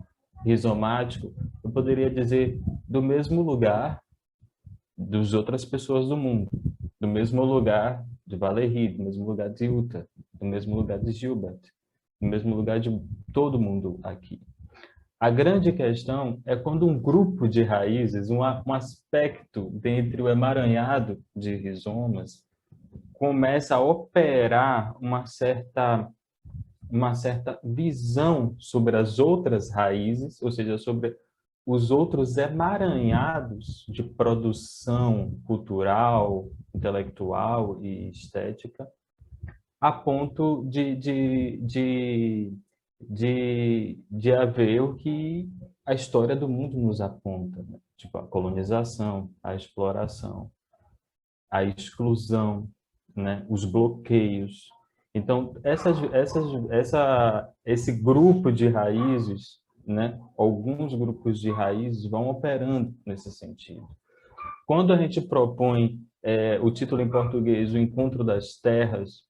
rizomático, eu poderia dizer do mesmo lugar das outras pessoas do mundo, do mesmo lugar de Valérie, do mesmo lugar de Uta, do mesmo lugar de Gilbert, do mesmo lugar de todo mundo aqui. A grande questão é quando um grupo de raízes, um aspecto dentre o emaranhado de rizomas, começa a operar uma certa visão sobre as outras raízes, ou seja, sobre os outros emaranhados de produção cultural, intelectual e estética, a ponto de haver o que a história do mundo nos aponta, né? Tipo a colonização, a exploração, a exclusão, né? Os bloqueios. Então, esse grupo de raízes, né? Alguns grupos de raízes vão operando nesse sentido. Quando a gente propõe o título em português, O Encontro das Terras,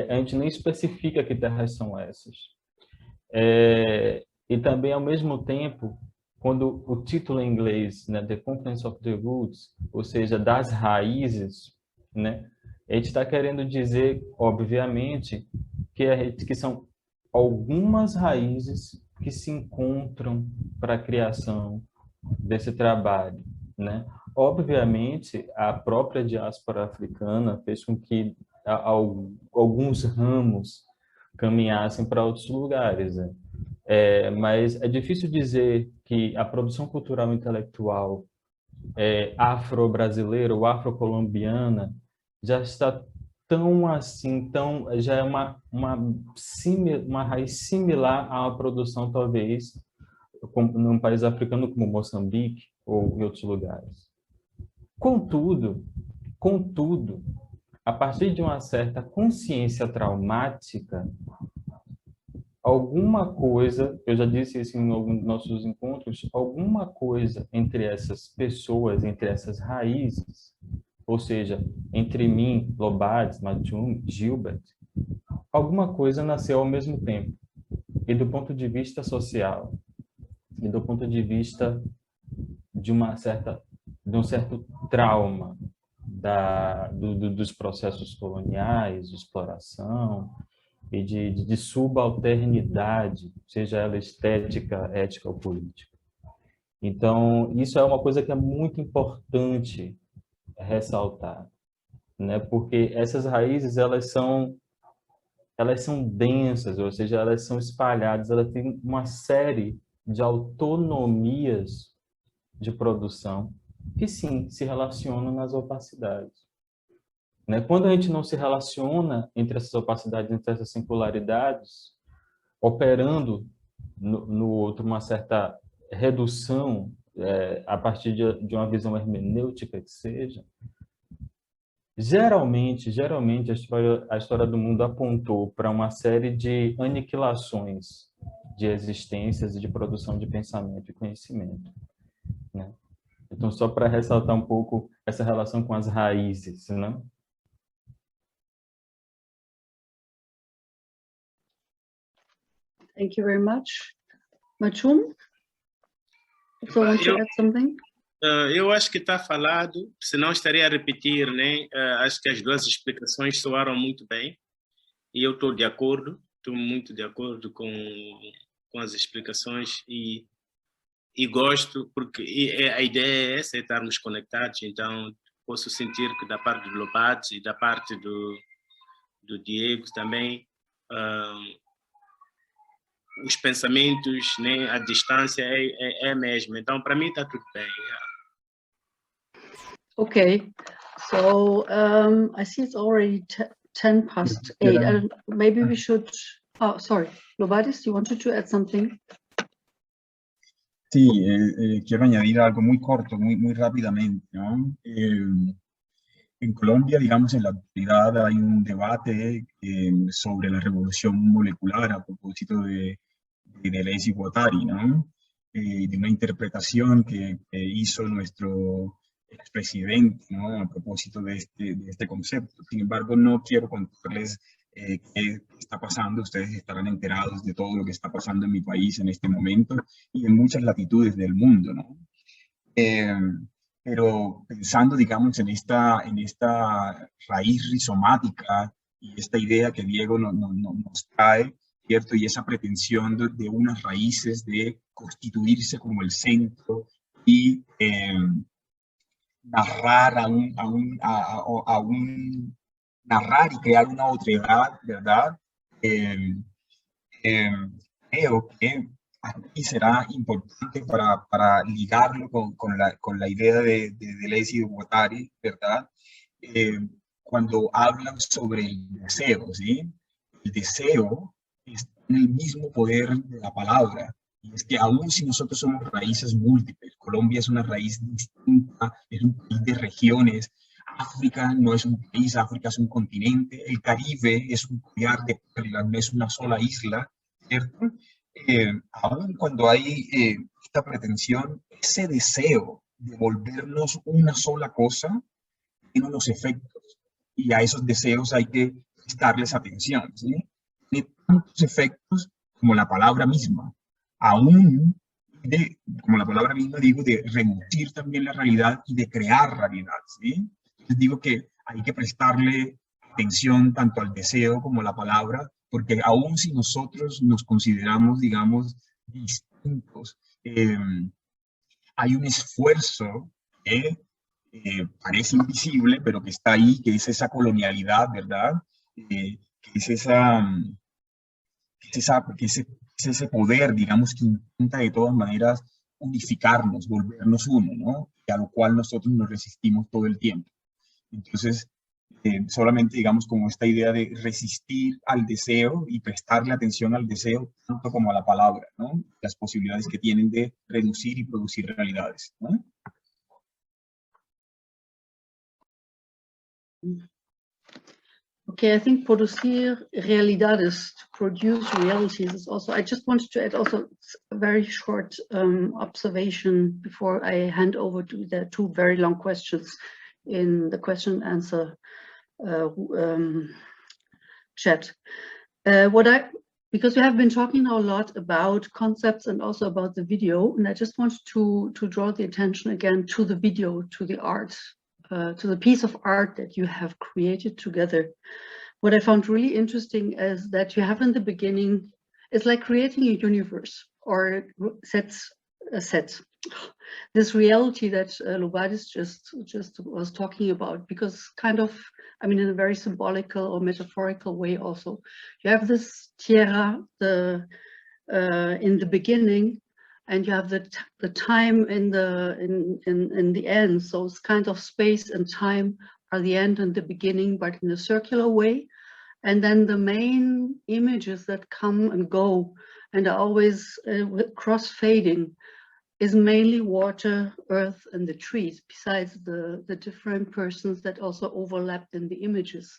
a gente nem especifica que terras são essas. E também, ao mesmo tempo, quando o título em inglês, né, The Conference of the Roots, ou seja, das raízes, né, a gente está querendo dizer, obviamente, que são algumas raízes que se encontram para a criação desse trabalho, né? Obviamente, a própria diáspora africana fez com que alguns ramos caminhassem para outros lugares, né? Mas é difícil dizer que a produção cultural intelectual afro-brasileira ou afro-colombiana já está tão assim, já é uma raiz similar à produção, talvez, num país africano como Moçambique ou em outros lugares. Contudo, a partir de uma certa consciência traumática, alguma coisa, eu já disse isso em alguns dos nossos encontros, alguma coisa entre essas pessoas, entre essas raízes, ou seja, entre mim, Lobades, Majum, Gilbert, alguma coisa nasceu ao mesmo tempo. E do ponto de vista social, e do ponto de vista de um certo trauma dos processos coloniais, de exploração e de subalternidade, seja ela estética, ética ou política. Então, isso é uma coisa que é muito importante ressaltar, né? Porque essas raízes, elas são densas, ou seja, elas são espalhadas, elas têm uma série de autonomias de produção que sim se relacionam nas opacidades, né? Quando a gente não se relaciona entre essas opacidades, entre essas singularidades, operando no outro uma certa redução a partir de uma visão hermenêutica que seja, geralmente a história do mundo apontou para uma série de aniquilações de existências e de produção de pensamento e conhecimento, né? Então, só para ressaltar um pouco essa relação com as raízes, né? Thank you very much. Machum, also want to add something? Eu acho que está falado, senão estaria a repetir, né? Acho que as duas explicações soaram muito bem e eu estou muito de acordo com as explicações e gosto, porque a ideia é essa, estarmos conectados, então posso sentir que da parte do Lobades e da parte do Diego também, os pensamentos, né, a distância é a mesma, então para mim está tudo bem. Okay, so I see it's already 8:10. Maybe we should. Oh, sorry, Lobades, you wanted to add something? Sí, quiero añadir algo muy corto, muy rápidamente, ¿no? En Colombia, digamos, en la actualidad hay un debate sobre la revolución molecular a propósito de Deleuze y Guattari, ¿no? De una interpretación que hizo nuestro expresidente, ¿no? A propósito de este concepto. Sin embargo, no quiero contarles qué está pasando. Ustedes estarán enterados de todo lo que está pasando en mi país en este momento y en muchas latitudes del mundo, ¿no? Pero pensando, digamos, en esta raíz rizomática y esta idea que Diego nos trae, ¿cierto? Y esa pretensión de unas raíces de constituirse como el centro y narrar narrar y crear una otredad, ¿verdad? Creo que aquí será importante para ligarlo con la idea de Deleuze y de Guattari, ¿verdad? Cuando hablan sobre el deseo, ¿sí? El deseo está en el mismo poder de la palabra. Y es que aún si nosotros somos raíces múltiples, Colombia es una raíz distinta, es un país de regiones, África no es un país, África es un continente, el Caribe es un collar de perlas, no es una sola isla, ¿cierto? Aún cuando hay esta pretensión, ese deseo de volvernos una sola cosa tiene unos efectos y a esos deseos hay que prestarles atención, ¿sí? Tiene tantos efectos como la palabra misma, aún como la palabra misma digo, de reducir también la realidad y de crear realidad, ¿sí? Les digo que hay que prestarle atención tanto al deseo como a la palabra, porque aún si nosotros nos consideramos, digamos, distintos, hay un esfuerzo que parece invisible, pero que está ahí, que es esa colonialidad, ¿verdad? Que es ese poder, digamos, que intenta de todas maneras unificarnos, volvernos uno, ¿no? Y a lo cual nosotros nos resistimos todo el tiempo. Entonces, solamente, digamos, como esta idea de resistir al deseo y prestarle atención al deseo tanto como a la palabra, ¿no? Las posibilidades que tienen de reducir y producir realidades, ¿no? Okay, I think producir realidades, to produce realities, is also, I just wanted to add also a very short observation before I hand over to the two very long questions in the question and answer chat. Because we have been talking a lot about concepts and also about the video, and I just wanted to draw the attention again to the video, to the art, to the piece of art that you have created together. What I found really interesting is that you have in the beginning, it's like creating a universe or sets a set. This reality that Lubadis just was talking about, because kind of, I mean, in a very symbolical or metaphorical way also, you have this tierra in the beginning, and you have the time in the end. So it's kind of space and time are the end and the beginning, but in a circular way. And then the main images that come and go and are always cross-fading is mainly water, earth, and the trees, besides the different persons that also overlapped in the images.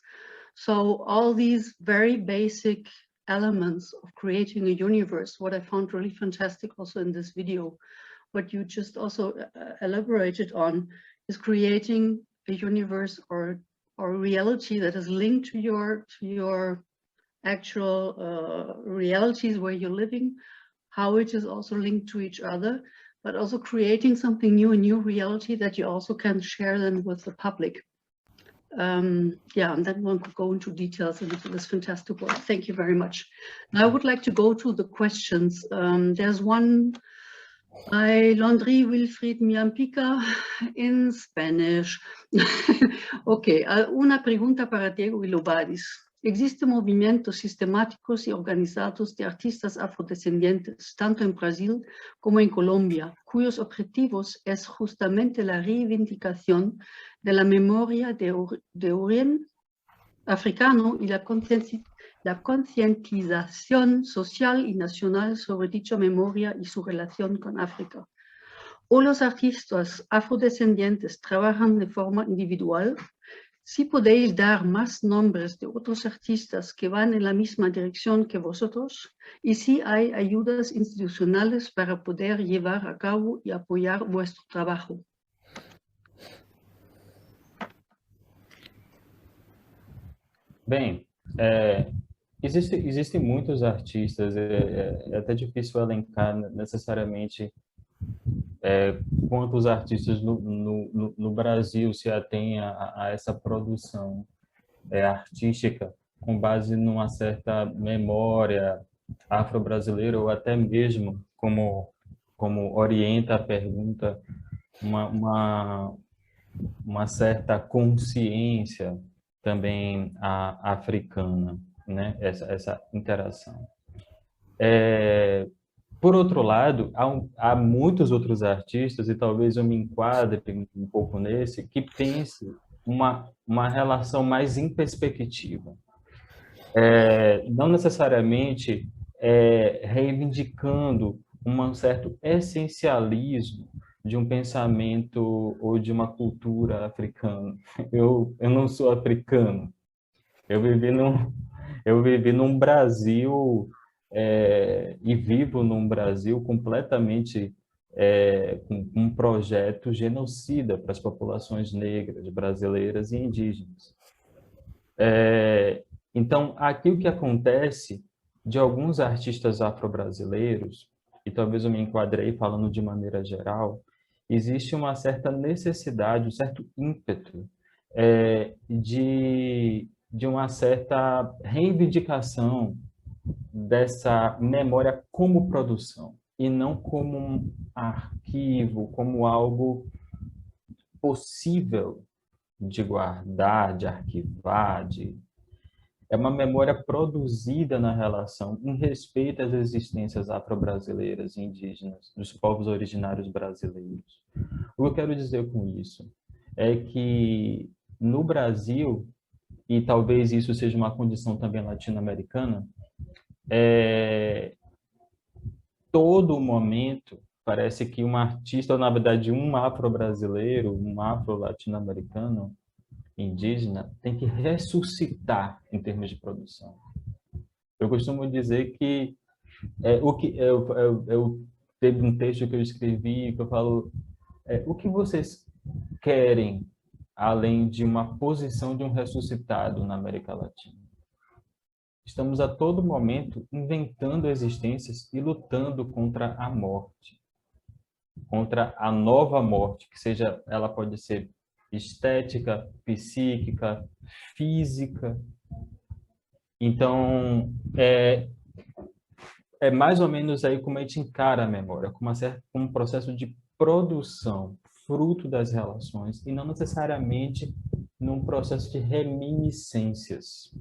So all these very basic elements of creating a universe, what I found really fantastic also in this video, what you just also elaborated on, is creating a universe or reality that is linked to your actual realities where you're living, how it is also linked to each other, but also creating something new, a new reality that you also can share then with the public. Yeah, and then one could go into details into this fantastic work. Thank you very much. Now I would like to go to the questions. There's one by Laundry Wilfried Miampica in Spanish. Okay, una pregunta para Diego y Lubadis. Existen movimientos sistemáticos y organizados de artistas afrodescendientes, tanto en Brasil como en Colombia, cuyos objetivos es justamente la reivindicación de la memoria de origen africano y la concientización social y nacional sobre dicha memoria y su relación con África. O los artistas afrodescendientes trabajan de forma individual. Si podéis dar más nombres de otros artistas que van en la misma dirección que vosotros, y si hay ayudas institucionales para poder llevar a cabo y apoyar vuestro trabajo. Bem, existem muitos artistas, é até difícil elencar necessariamente quantos artistas no Brasil se atêm a essa produção artística com base numa certa memória afro-brasileira, ou até mesmo, como orienta a pergunta, uma certa consciência também africana, né? Essa interação. Por outro lado, há muitos outros artistas, e talvez eu me enquadre um pouco nesse, que pense uma relação mais em perspectiva. Não necessariamente reivindicando um certo essencialismo de um pensamento ou de uma cultura africana. Eu não sou africano. Eu vivi num Brasil e vivo num Brasil completamente com um projeto genocida para as populações negras, brasileiras e indígenas. Então, aqui o que acontece de alguns artistas afro-brasileiros, e talvez eu me enquadrei falando de maneira geral, existe uma certa necessidade, um certo ímpeto de uma certa reivindicação dessa memória como produção, e não como um arquivo, como algo possível de guardar, de arquivar, é uma memória produzida na relação, em respeito às existências afro-brasileiras e indígenas, dos povos originários brasileiros. O que eu quero dizer com isso é que no Brasil, e talvez isso seja uma condição também latino-americana, todo momento parece que um artista, ou na verdade um afro-brasileiro, um afro-latino-americano, indígena, tem que ressuscitar em termos de produção. Eu costumo dizer que eu teve um texto que eu escrevi que eu falo o que vocês querem além de uma posição de um ressuscitado na América Latina? Estamos a todo momento inventando existências e lutando contra a morte, contra a nova morte, que seja, ela pode ser estética, psíquica, física. Então, é mais ou menos aí como a gente encara a memória, como um processo de produção, fruto das relações, e não necessariamente num processo de reminiscências,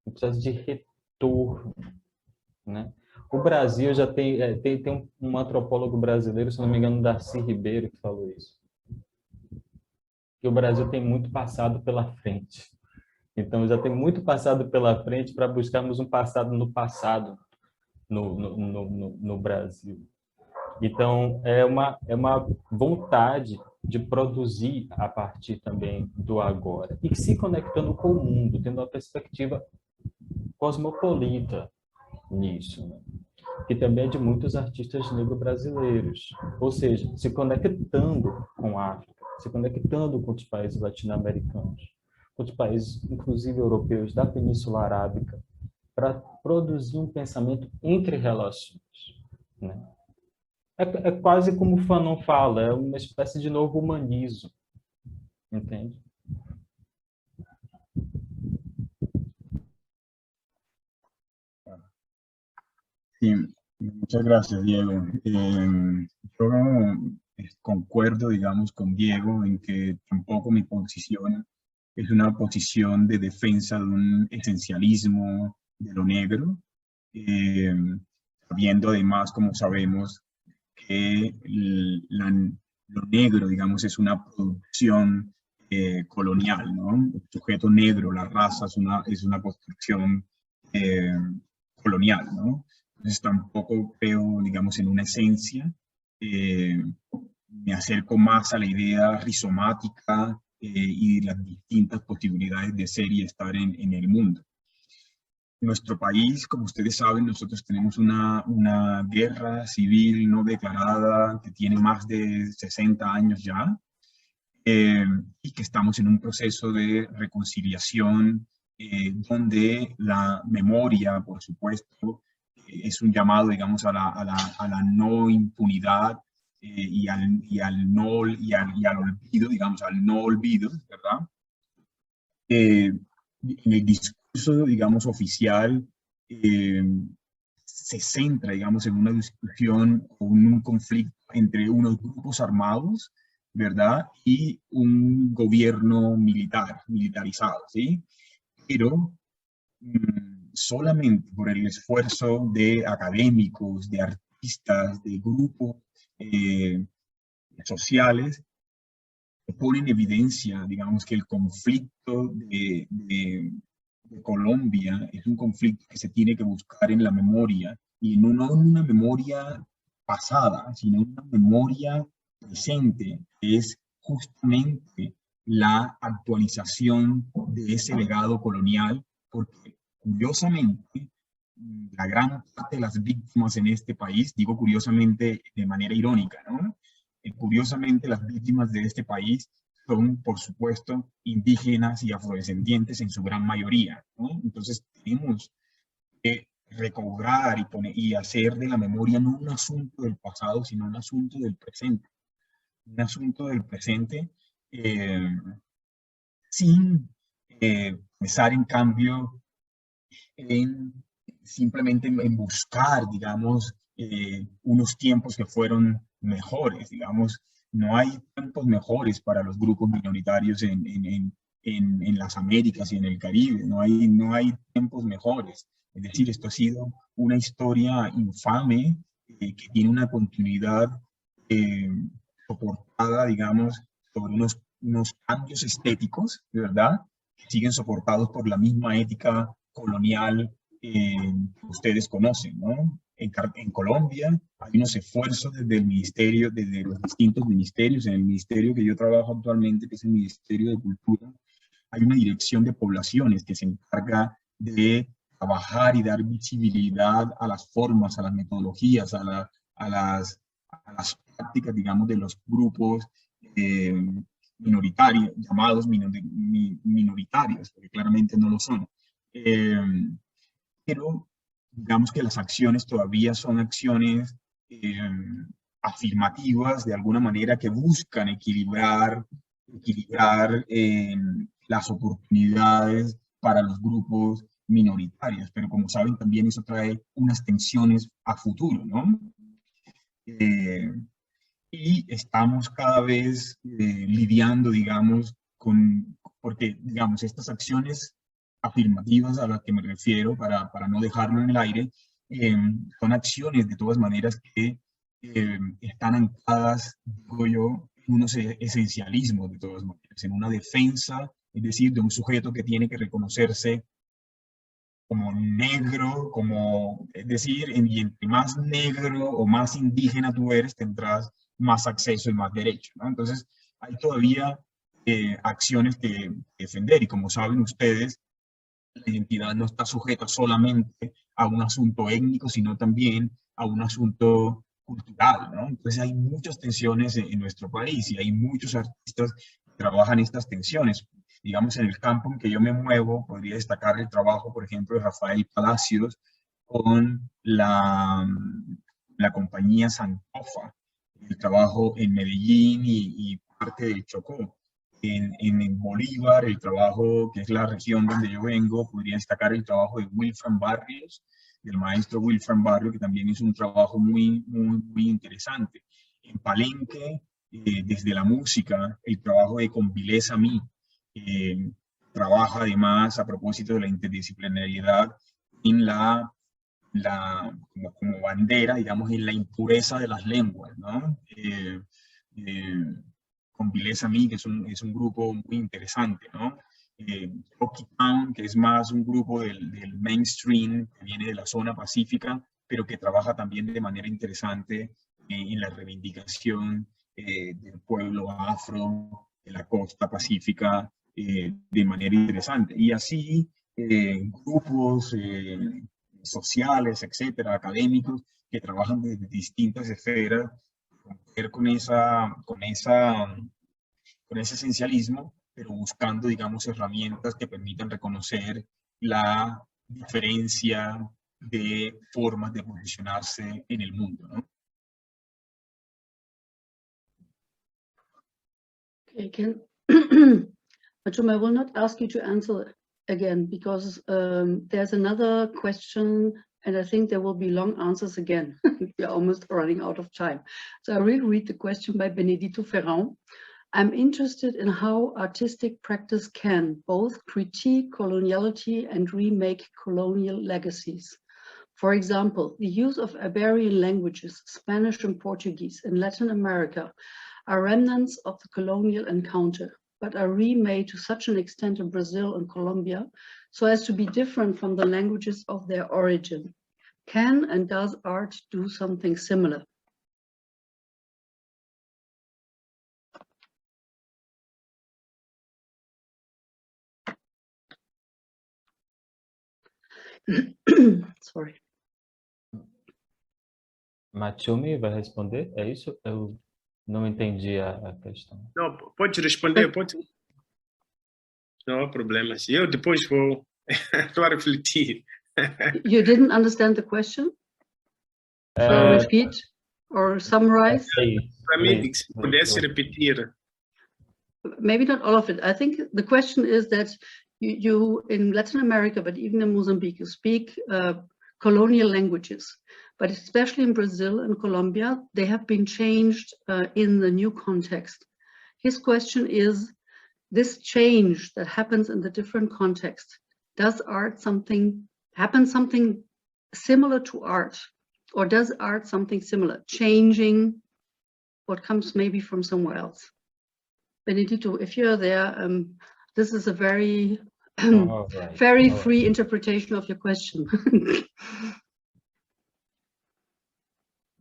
um processo de retorno, né? O Brasil já tem um antropólogo brasileiro, se não me engano, Darcy Ribeiro, que falou isso. Que o Brasil tem muito passado pela frente. Então, já tem muito passado pela frente para buscarmos um passado no passado no Brasil. Então, é uma vontade de produzir a partir também do agora. E se conectando com o mundo, tendo uma perspectiva cosmopolita nisso, né? Que também é de muitos artistas negros brasileiros. Ou seja, se conectando com a África, se conectando com os países latino-americanos, com os países, inclusive europeus, da Península Arábica, para produzir um pensamento entre relações, né? É quase como o Fanon fala, é uma espécie de novo humanismo, entende? Sí, muchas gracias, Diego. Yo concuerdo, digamos, con Diego en que tampoco mi posición es una posición de defensa de un esencialismo de lo negro, sabiendo además, como sabemos, que lo negro, digamos, es una producción colonial, ¿no? El sujeto negro, la raza, es una construcción colonial, ¿no? Entonces tampoco creo, digamos, en una esencia. Me acerco más a la idea rizomática y las distintas posibilidades de ser y estar en el mundo. En nuestro país, como ustedes saben, nosotros tenemos una guerra civil no declarada que tiene más de 60 años ya, y que estamos en un proceso de reconciliación donde la memoria, por supuesto, es un llamado, digamos, a la no impunidad y al olvido, digamos, al no olvido, ¿verdad? En el discurso, digamos, oficial se centra, digamos, en una discusión o en un conflicto entre unos grupos armados, ¿verdad? Y un gobierno militarizado, ¿sí? Pero solamente por el esfuerzo de académicos, de artistas, de grupos sociales, pone en evidencia, digamos, que el conflicto de Colombia es un conflicto que se tiene que buscar en la memoria, y no en una memoria pasada, sino en una memoria presente, que es justamente la actualización de ese legado colonial, porque curiosamente la gran parte de las víctimas en este país, digo curiosamente de manera irónica, ¿no? Curiosamente las víctimas de este país son, por supuesto, indígenas y afrodescendientes en su gran mayoría, ¿no? Entonces tenemos que recobrar y hacer de la memoria no un asunto del pasado, sino un asunto del presente. Un asunto del presente sin pensar, en cambio, simplemente en buscar, digamos, unos tiempos que fueron mejores, digamos. no hay tiempos mejores para los grupos minoritarios en las Américas y en el Caribe, no hay tiempos mejores. Es decir, esto ha sido una historia infame que tiene una continuidad soportada, digamos, sobre unos cambios estéticos, de verdad, que siguen soportados por la misma ética colonial que ustedes conocen, ¿no? En Colombia hay unos esfuerzos desde el ministerio, desde los distintos ministerios. En el ministerio que yo trabajo actualmente, que es el Ministerio de Cultura, hay una dirección de poblaciones que se encarga de trabajar y dar visibilidad a las formas, a las metodologías, a las prácticas, digamos, de los grupos minoritarios, llamados minoritarios, porque claramente no lo son. Pero digamos que las acciones todavía son acciones afirmativas, de alguna manera, que buscan equilibrar las oportunidades para los grupos minoritarios, pero como saben también eso trae unas tensiones a futuro, ¿no? Y estamos cada vez lidiando, digamos, porque, digamos, estas acciones afirmativas a las que me refiero, para no dejarlo en el aire, son acciones de todas maneras que están ancladas, digo yo, en unos esencialismos de todas maneras, en una defensa, es decir, de un sujeto que tiene que reconocerse como negro, es decir, y entre más negro o más indígena tú eres, tendrás más acceso y más derecho, ¿no? Entonces, hay todavía acciones que defender, y como saben ustedes, la identidad no está sujeta solamente a un asunto étnico, sino también a un asunto cultural, ¿no? Entonces hay muchas tensiones en nuestro país y hay muchos artistas que trabajan estas tensiones. Digamos, en el campo en que yo me muevo, podría destacar el trabajo, por ejemplo, de Rafael Palacios con la compañía Sankofa, el trabajo en Medellín y parte del Chocó. En Bolívar, el trabajo, que es la región donde yo vengo, podría destacar el trabajo de Wilfran Barrios, del maestro Wilfran Barrios, que también es un trabajo muy interesante. En Palenque, desde la música, el trabajo de Convilés Amí, trabaja además a propósito de la interdisciplinariedad en como bandera, digamos, en la impureza de las lenguas, ¿no? Convilés Amí, que es un grupo muy interesante, ¿no? Rocky Town, que es más un grupo del mainstream, que viene de la zona pacífica, pero que trabaja también de manera interesante en la reivindicación del pueblo afro, de la costa pacífica, de manera interesante. Y así, grupos sociales, etcétera, académicos, que trabajan desde distintas esferas, con ese esencialismo, pero buscando, digamos, herramientas que permitan reconocer la diferencia de formas de posicionarse en el mundo, ¿no? Okay, Achum, I will not ask you to answer again because there's another question and I think there will be long answers again. We're almost running out of time. So I will read the question by Benedito Ferrão. I'm interested in how artistic practice can both critique coloniality and remake colonial legacies. For example, the use of Iberian languages, Spanish and Portuguese, in Latin America are remnants of the colonial encounter, but are remade to such an extent in Brazil and Colombia so as to be different from the languages of their origin. Can and does art do something similar? Sorry. Machumi vai responder? É isso? Eu não entendi a questão. Não, pode responder, pode. Não há problema. Eu depois vou refletir. You didn't understand the question? Shall I repeat or summarize? Para mim, se pudesse repetir. Maybe not all of it. I think the question is that you in Latin America, but even in Mozambique, you speak colonial languages. but especially in Brazil and Colombia, they have been changed in the new context. His question is, this change that happens in the different contexts, does art happen something similar to art? Or does art something similar, changing what comes maybe from somewhere else? Benedito, if you're there, this is a very, very free interpretation of your question.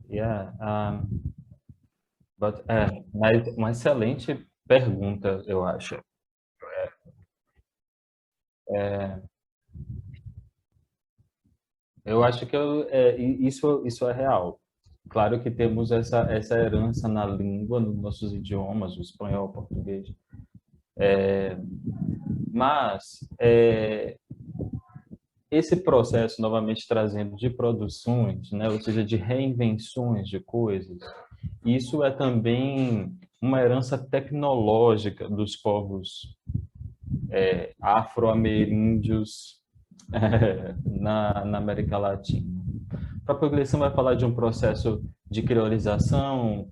Yeah, but uma excelente pergunta, eu acho. Eu acho que isso é real. Claro que temos essa herança na língua, nos nossos idiomas, o espanhol, o português. Mas esse processo, novamente trazendo de produções, né, ou seja, de reinvenções de coisas, isso é também uma herança tecnológica dos povos afro-ameríndios na América Latina. O próprio Gleison vai falar de um processo de criolização,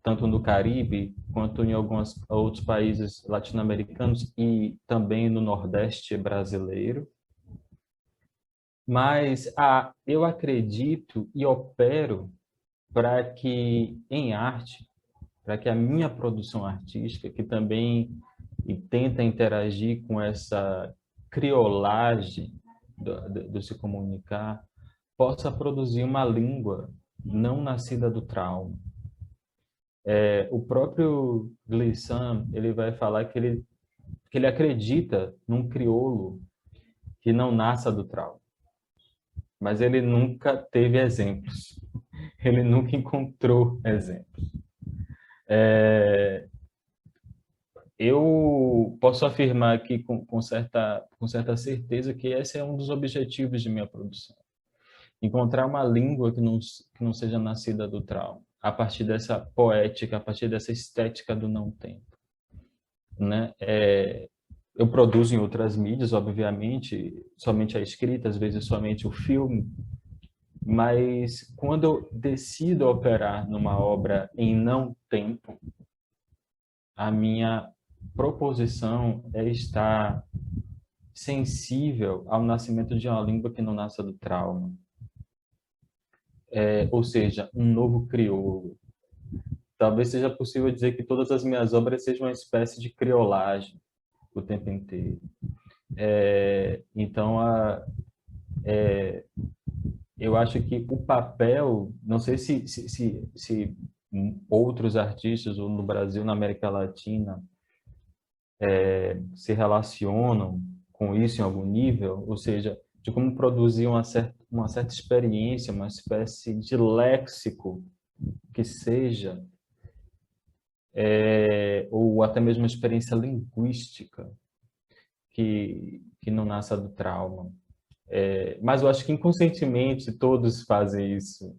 tanto no Caribe, quanto em alguns outros países latino-americanos e também no Nordeste brasileiro. Mas eu acredito e opero para que em arte, para que a minha produção artística, que também tenta interagir com essa criolagem do se comunicar, possa produzir uma língua não nascida do trauma. O próprio Gleison, ele vai falar que ele acredita num crioulo que não nasça do trauma. Mas ele nunca teve exemplos. Ele nunca encontrou exemplos. Eu posso afirmar aqui com certa certeza que esse é um dos objetivos de minha produção. Encontrar uma língua que não seja nascida do trauma, a partir dessa poética, a partir dessa estética do não tempo. Né? Eu produzo em outras mídias, obviamente, somente a escrita, às vezes somente o filme, mas quando eu decido operar numa obra em não tempo, a minha proposição é estar sensível ao nascimento de uma língua que não nasça do trauma. Ou seja, um novo crioulo. Talvez seja possível dizer que todas as minhas obras sejam uma espécie de criolagem o tempo inteiro. Então, eu acho que o papel, não sei se outros artistas, ou no Brasil, na América Latina, se relacionam com isso em algum nível, ou seja, de como produzir uma certa experiência, uma espécie de léxico que seja, ou até mesmo uma experiência linguística que não nasça do trauma. Mas eu acho que inconscientemente todos fazem isso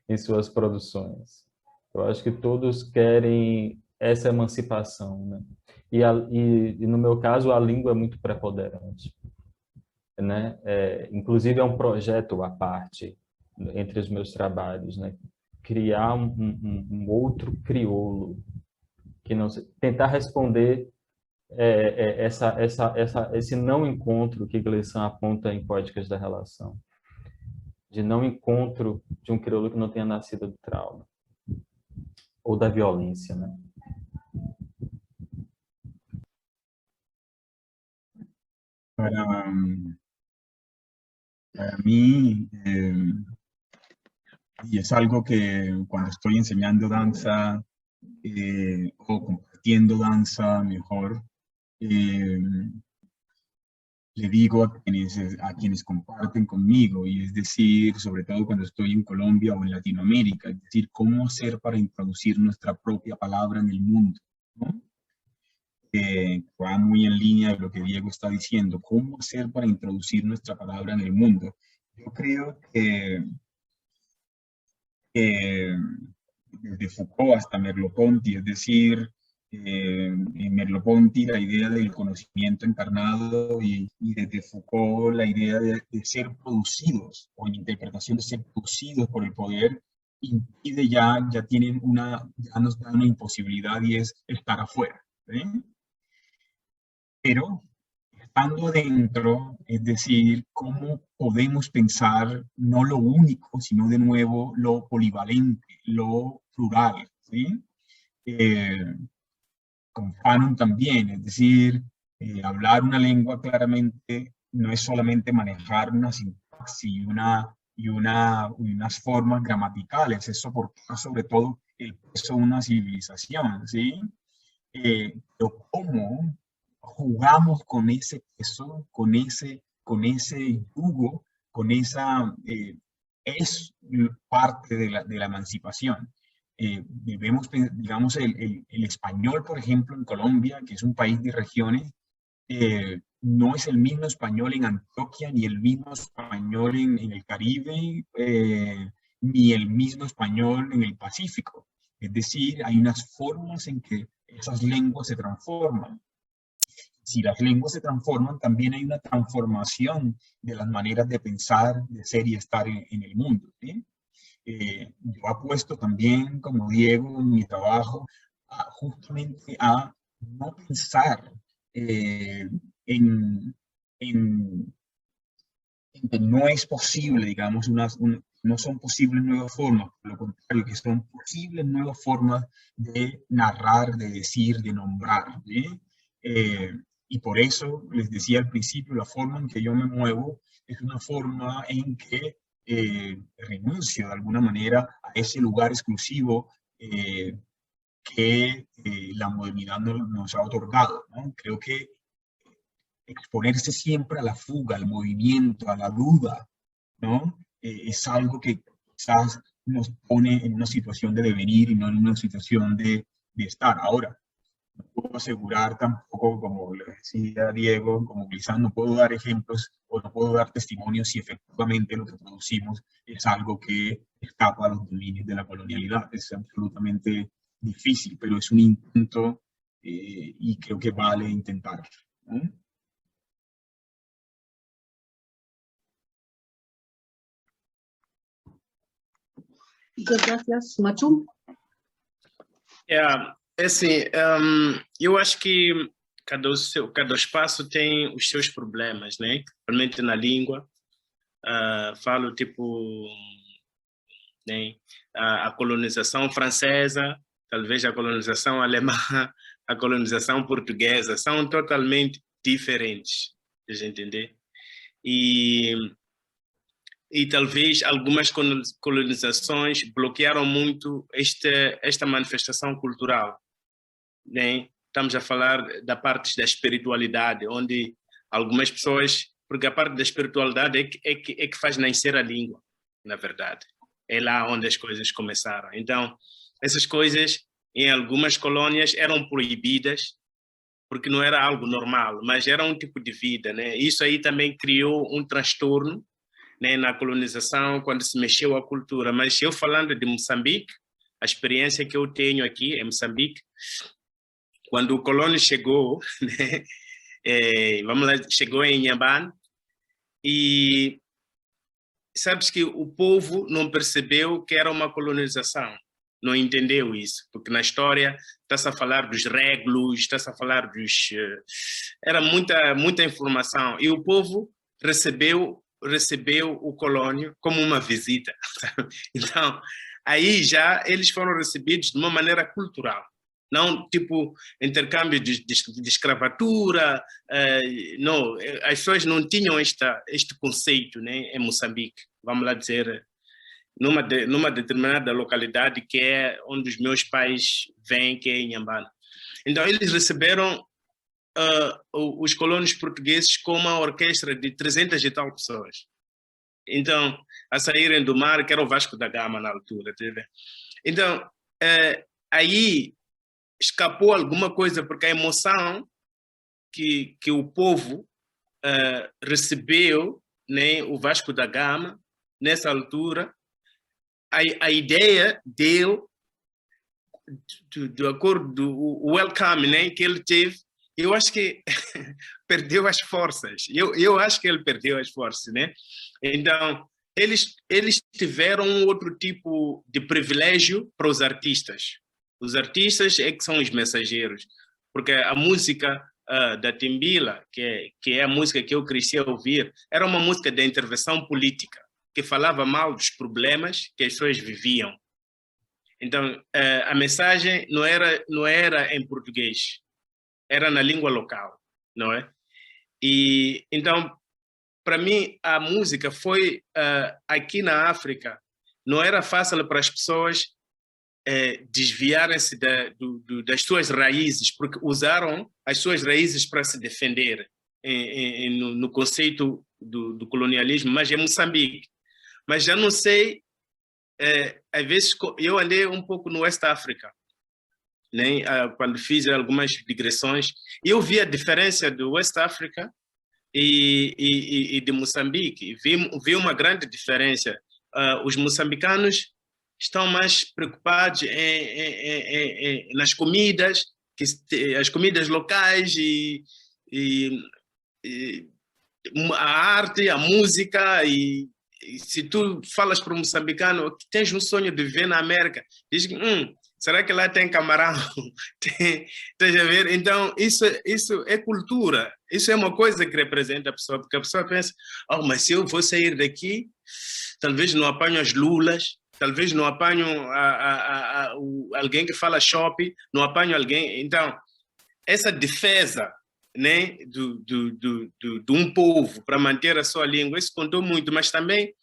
em suas produções. Eu acho que todos querem essa emancipação, né? E no meu caso, a língua é muito preponderante. Né? Inclusive é um projeto à parte entre os meus trabalhos, né? Criar um outro crioulo, que não tentar responder esse não encontro que Gleison aponta em Poéticas da Relação, de não encontro de um crioulo que não tenha nascido do trauma ou da violência, né? Para mí, y es algo que cuando estoy enseñando danza o compartiendo danza mejor, le digo a quienes comparten conmigo, y es decir, sobre todo cuando estoy en Colombia o en Latinoamérica, es decir, cómo hacer para introducir nuestra propia palabra en el mundo, ¿no? Va muy en línea de lo que Diego está diciendo, cómo hacer para introducir nuestra palabra en el mundo. Yo creo que desde Foucault hasta Merleau-Ponty, es decir, en Merleau-Ponty la idea del conocimiento encarnado y desde Foucault la idea de ser producidos, o en interpretación de ser producidos por el poder, impide ya nos da una imposibilidad y es estar afuera. ¿Sí? Pero estando adentro, es decir, cómo podemos pensar no lo único, sino de nuevo lo polivalente, lo plural, ¿sí? Con Fanon también, es decir, hablar una lengua claramente no es solamente manejar una sintaxis y unas formas gramaticales, es soportar sobre todo el peso de una civilización, ¿sí? Pero cómo jugamos con ese peso, con ese yugo, con esa, es parte de la emancipación. Vemos, digamos, el español, por ejemplo, en Colombia, que es un país de regiones, no es el mismo español en Antioquia, ni el mismo español en el Caribe, ni el mismo español en el Pacífico. Es decir, hay unas formas en que esas lenguas se transforman. Si las lenguas se transforman, también hay una transformación de las maneras de pensar, de ser y estar en el mundo, ¿sí? Yo apuesto también, como Diego, en mi trabajo, justamente a no pensar en que no es posible, digamos, no son posibles nuevas formas, por lo contrario, que son posibles nuevas formas de narrar, de decir, de nombrar, ¿sí? Y por eso les decía al principio, la forma en que yo me muevo es una forma en que renuncio de alguna manera a ese lugar exclusivo que la modernidad nos ha otorgado, ¿no? Creo que exponerse siempre a la fuga, al movimiento, a la duda, ¿no? Es algo que quizás nos pone en una situación de devenir y no en una situación de estar. Ahora, no puedo asegurar tampoco, como le decía Diego, como quizás no puedo dar ejemplos o no puedo dar testimonios si efectivamente lo que producimos es algo que escapa a los dominios de la colonialidad. Es absolutamente difícil, pero es un intento y creo que vale intentar, ¿no? Muchas gracias, Machu. Assim, eu acho que cada espaço tem os seus problemas, né? Principalmente na língua. Falo tipo, né? A colonização francesa, talvez a colonização alemã, a colonização portuguesa, são totalmente diferentes, deixa eu entender? E talvez algumas colonizações bloquearam muito esta manifestação cultural, né? Estamos a falar da parte da espiritualidade, onde algumas pessoas, porque a parte da espiritualidade é que faz nascer a língua, na verdade. É lá onde as coisas começaram. Então, essas coisas em algumas colônias eram proibidas, porque não era algo normal, mas era um tipo de vida, né? Isso aí também criou um transtorno, né, na colonização, quando se mexeu a cultura. Mas eu falando de Moçambique, a experiência que eu tenho aqui em Moçambique, quando o colônia chegou, né, vamos lá, chegou em Inhambane, e sabes que o povo não percebeu que era uma colonização, não entendeu isso, porque na história está-se a falar dos régulos, está-se a falar dos... Era muita informação, e o povo recebeu o colônio como uma visita. Então, aí já eles foram recebidos de uma maneira cultural, não tipo intercâmbio de escravatura, não, as pessoas não tinham este conceito, né, em Moçambique, vamos lá dizer, numa determinada localidade que é onde os meus pais vêm, que é em Inhambane. Então, eles receberam os colonos portugueses com uma orquestra de 300 e tal pessoas. Então, a saírem do mar, que era o Vasco da Gama na altura. Então, aí escapou alguma coisa, porque a emoção que o povo recebeu, né, o Vasco da Gama, nessa altura, a ideia dele do acordo do welcome, né, que ele teve, eu acho que perdeu as forças. Eu acho que ele perdeu as forças, né? Então, eles tiveram um outro tipo de privilégio para os artistas. Os artistas é que são os mensageiros, porque a música da Timbila, que é a música que eu cresci a ouvir, era uma música de intervenção política, que falava mal dos problemas que as pessoas viviam. Então, a mensagem não era em português, era na língua local, não é? E então, para mim, a música foi aqui na África, não era fácil para as pessoas desviarem-se das suas raízes, porque usaram as suas raízes para se defender no conceito do colonialismo, mas é Moçambique. Mas já não sei, às vezes eu andei um pouco no West África, né? Quando fiz algumas digressões, eu vi a diferença do West África e de Moçambique. Vi uma grande diferença. Os moçambicanos estão mais preocupados nas comidas, as comidas locais e a arte, a música. E se tu falas para um moçambicano que tens um sonho de viver na América, diz que será que lá tem camarão? Estás a ver? Então, isso é cultura. Isso é uma coisa que representa a pessoa, porque a pessoa pensa, mas se eu vou sair daqui, talvez não apanho as lulas, talvez não apanho alguém que fala shopping, não apanho alguém. Então, essa defesa, né, de um povo para manter a sua língua, isso contou muito, mas também,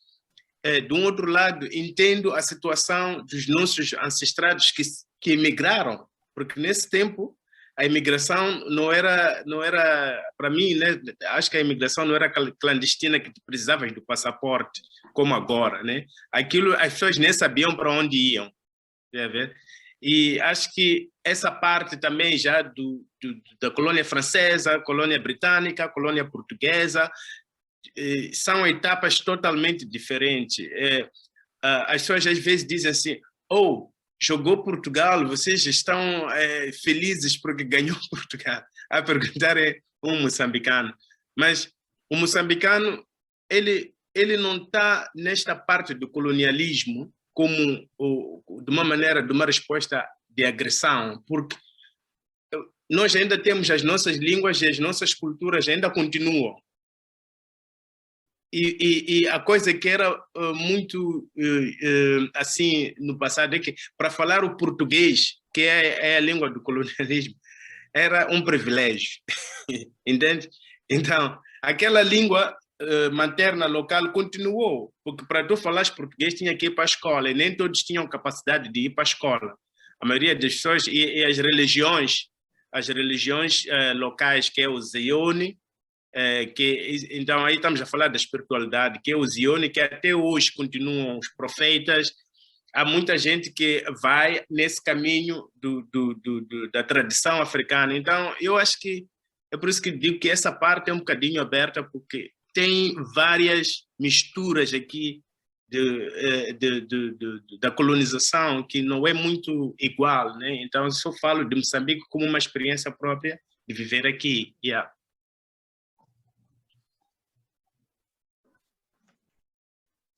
de um outro lado, entendo a situação dos nossos ancestrados que emigraram, porque nesse tempo a imigração não era para mim, né, acho que a imigração não era clandestina, que tu precisavas do passaporte, como agora, né? Aquilo, as pessoas nem sabiam para onde iam, quer ver? E acho que essa parte também já da colônia francesa, colônia britânica, colônia portuguesa, são etapas totalmente diferentes. As pessoas às vezes dizem assim, jogou Portugal, vocês estão felizes porque ganhou Portugal, a perguntar um moçambicano. Mas o moçambicano, ele não está nesta parte do colonialismo como de uma maneira, de uma resposta de agressão, porque nós ainda temos as nossas línguas e as nossas culturas ainda continuam. E a coisa que era muito assim no passado é que para falar o português, que é a língua do colonialismo, era um privilégio, entende? Então, aquela língua materna local continuou, porque para tu falares português tinha que ir para a escola, e nem todos tinham capacidade de ir para a escola. A maioria das pessoas, e as religiões locais, que é o Zione, então aí estamos a falar da espiritualidade, que é o Zione, que até hoje continuam os profetas. Há muita gente que vai nesse caminho da tradição africana. Então, eu acho que é por isso que digo que essa parte é um bocadinho aberta, porque tem várias misturas aqui da colonização que não é muito igual, né? Então, eu só falo de Moçambique como uma experiência própria de viver aqui. Yeah.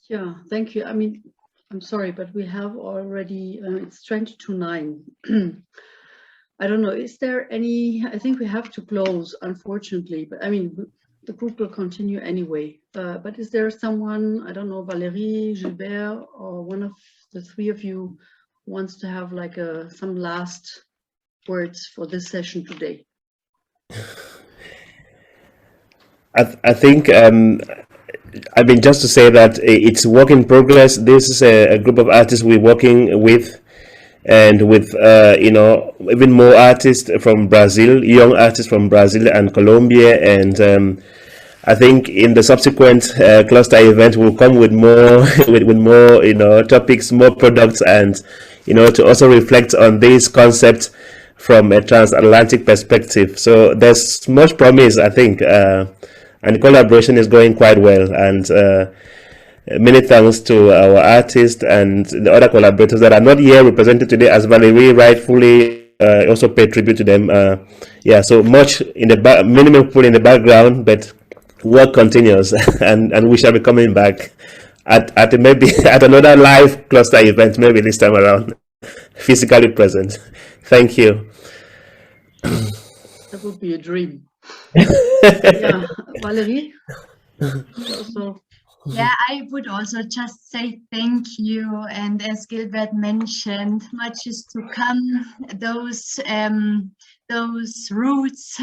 Yeah, thank you. I mean, I'm sorry, but we have already, it's 20 to 9. I don't know, is there any, I think we have to close, unfortunately, but I mean, the group will continue anyway. But is there someone, I don't know, Valérie, Gilbert, or one of the three of you wants to have like some last words for this session today? I think, I mean, just to say that it's work in progress. This is a group of artists we're working with, and with, even more artists from Brazil, young artists from Brazil and Colombia. And I think in the subsequent cluster event, we'll come with more, with more, topics, more products, and, to also reflect on this concept from a transatlantic perspective. So there's much promise, I think. And the collaboration is going quite well, and Many thanks to our artists and the other collaborators that are not here represented today, as Valerie rightfully also paid tribute to them. Yeah, so much in the minimum people in the background, but work continues, and we shall be coming back at maybe at another live cluster event, maybe this time around, physically present. Thank you. That would be a dream. Yeah, Valerie? Also. Yeah, I would also just say thank you. And as Gilbert mentioned, much is to come. Those roots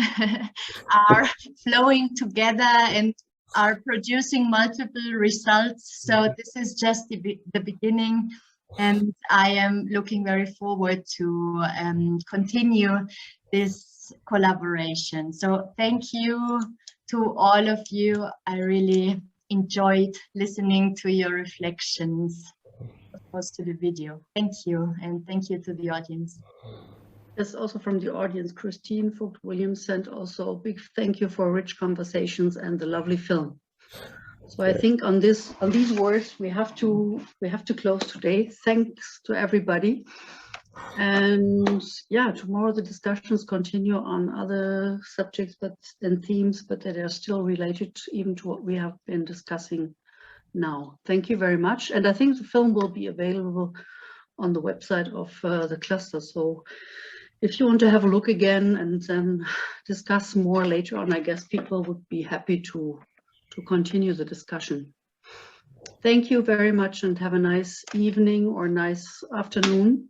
are flowing together and are producing multiple results. So this is just the beginning. And I am looking very forward to continue this collaboration. So thank you to all of you. I really enjoyed listening to your reflections, of course, to the video. Thank you, and thank you to the audience. Yes, also from the audience, Christine Vogt-Williams sent also a big thank you for rich conversations and the lovely film. So I think on these words we have to close today. Thanks to everybody. And yeah, tomorrow the discussions continue on other subjects and themes, but that are still related even to what we have been discussing now. Thank you very much. And I think the film will be available on the website of the cluster. So if you want to have a look again and then discuss more later on, I guess people would be happy to continue the discussion. Thank you very much and have a nice evening or nice afternoon.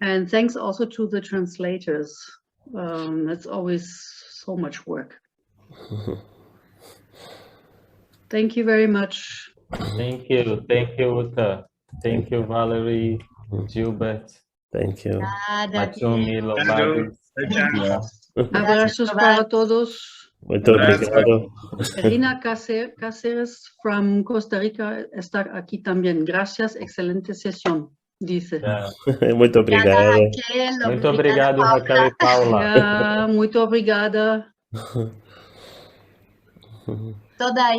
And thanks also to the translators. It's always so much work. Thank you very much. Thank you, Uta. Thank you, Valerie, Gilbert. Thank you. Matsumi, Lobares. Abrazos para todos. Muito obrigado. Rina Cáceres from Costa Rica está aquí también. Gracias, excelente sesión, dice. Muito obrigado. Muito obrigado, Raquel e Paula. Muito obrigada. Toda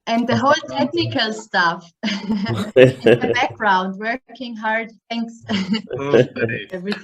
and the whole technical stuff in the background, working hard. Thanks. Okay. Everything.